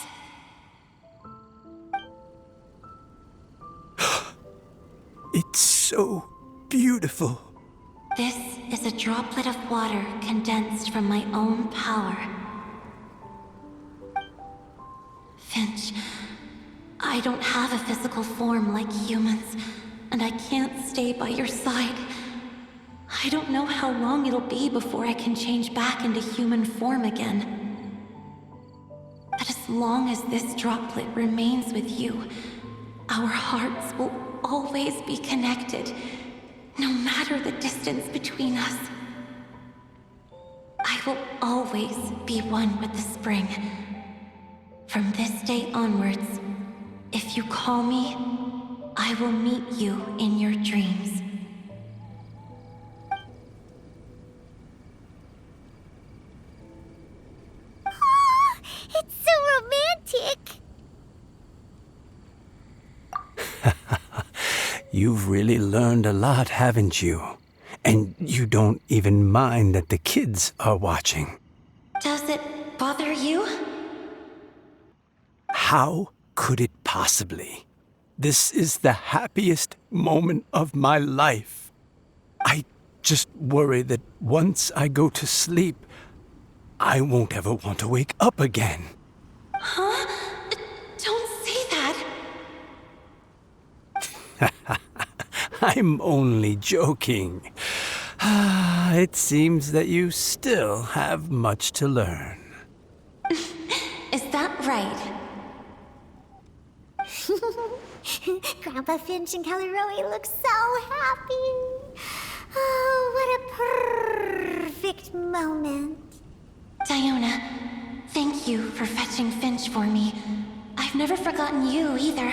It's so beautiful. This is a droplet of water condensed from my own power. Finch, I don't have a physical form like humans, and I can't stay by your side. I don't know how long it'll be before I can change back into human form again. But as long as this droplet remains with you, our hearts will always be connected, no matter the distance between us. I will always be one with the spring. From this day onwards, if you call me, I will meet you in your dreams. Oh, it's so romantic! You've really learned a lot, haven't you? And you don't even mind that the kids are watching. Does it bother you? How could it possibly? This is the happiest moment of my life. I just worry that once I go to sleep, I won't ever want to wake up again. Huh? Don't say that. I'm only joking. It seems that you still have much to learn. Is that right? Grandpa Finch and Kelly-Roe look so happy. Oh, what a perfect moment. Diona, thank you for fetching Finch for me. I've never forgotten you either.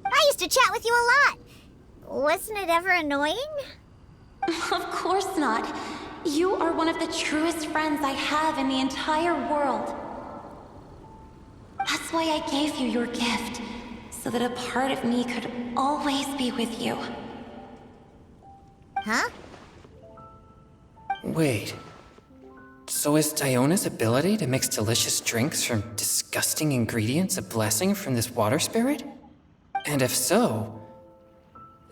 I used to chat with you a lot. Wasn't it ever annoying? Of course not. You are one of the truest friends I have in the entire world. That's why I gave you your gift, so that a part of me could always be with you. Huh? Wait. So is Diona's ability to mix delicious drinks from disgusting ingredients a blessing from this water spirit? And if so,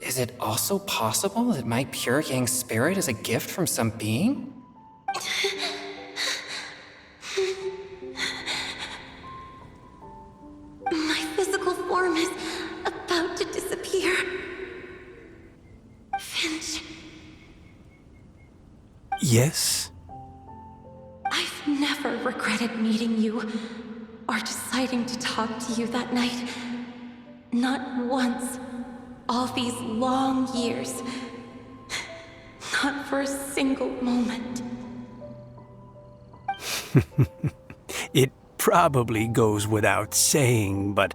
is it also possible that my pure yang spirit is a gift from some being? My physical form is about to disappear. Finch. Yes? I've never regretted meeting you or deciding to talk to you that night. Not once. All these long years. Not for a single moment. It probably goes without saying, but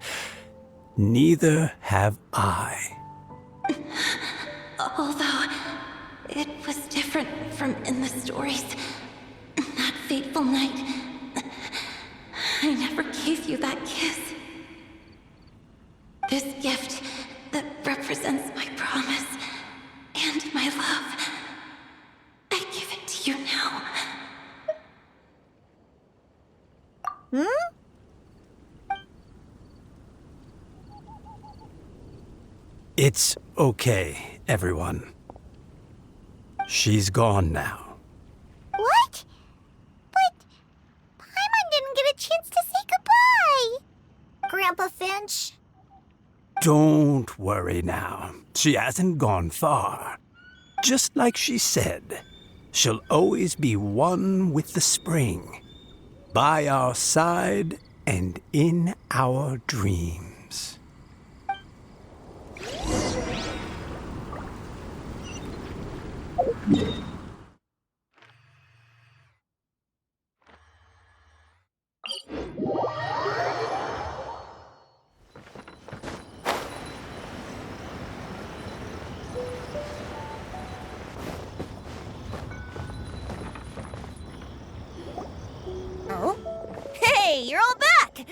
neither have I. Although, it was different from in the stories. That fateful night, I never gave you that kiss. This gift that represents my promise and my love, I give it to you now. It's okay, everyone. She's gone now. What? But Paimon didn't get a chance to say goodbye. Grandpa Finch? Don't worry now. She hasn't gone far. Just like she said, she'll always be one with the spring. By our side and in our dreams. Oh? Hey, you're all back!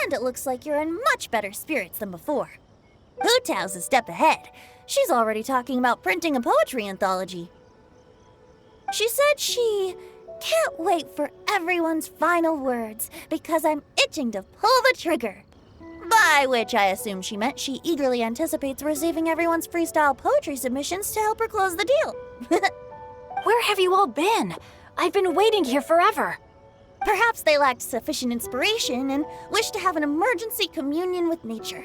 And it looks like you're in much better spirits than before. Hu Tao's a step ahead. She's already talking about printing a poetry anthology. She said she can't wait for everyone's final words because I'm itching to pull the trigger. By which I assume she meant she eagerly anticipates receiving everyone's freestyle poetry submissions to help her close the deal. Where have you all been? I've been waiting here forever. Perhaps they lacked sufficient inspiration and wished to have an emergency communion with nature.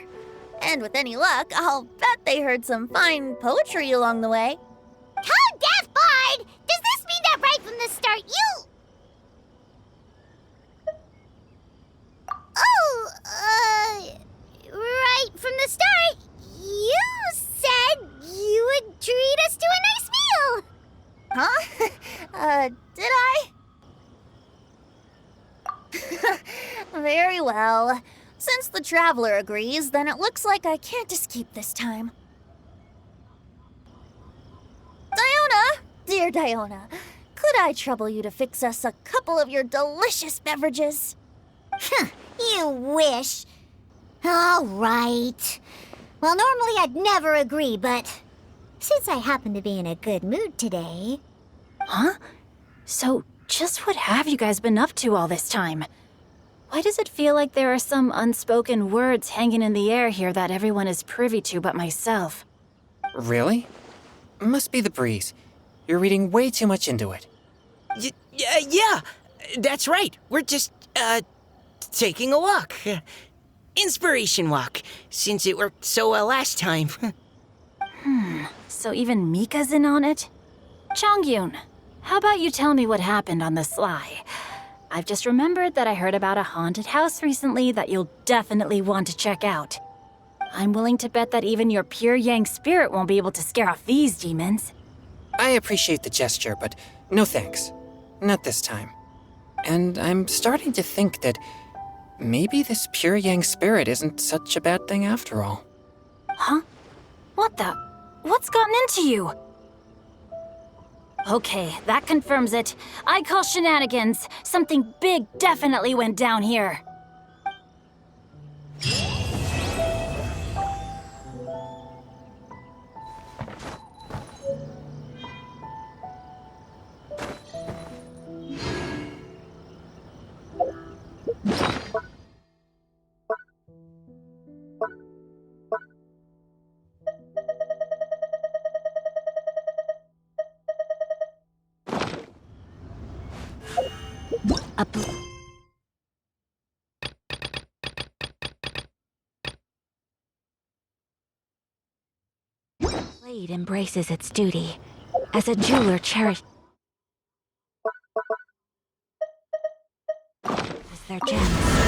And with any luck, I'll bet they heard some fine poetry along the way. Code Death Bard! Does this mean that right from the start Well, since the traveler agrees, then it looks like I can't escape this time. Diona! Dear Diona, could I trouble you to fix us a couple of your delicious beverages? You wish. All right. Well, normally I'd never agree, but since I happen to be in a good mood today... Huh? So, just what have you guys been up to all this time? Why does it feel like there are some unspoken words hanging in the air here that everyone is privy to but myself? Really? Must be the breeze. You're reading way too much into it. Yeah, that's right. We're just, taking a walk. Inspiration walk, since it worked so well last time. So even Mika's in on it? Chongyun, how about you tell me what happened on the sly? I've just remembered that I heard about a haunted house recently that you'll definitely want to check out. I'm willing to bet that even your pure Yang spirit won't be able to scare off these demons. I appreciate the gesture, but no thanks. Not this time. And I'm starting to think that maybe this pure Yang spirit isn't such a bad thing after all. Huh? What the? What's gotten into you? Okay, that confirms it. I call shenanigans. Something big definitely went down here. Blade embraces its duty as a jeweler cherishes their gems.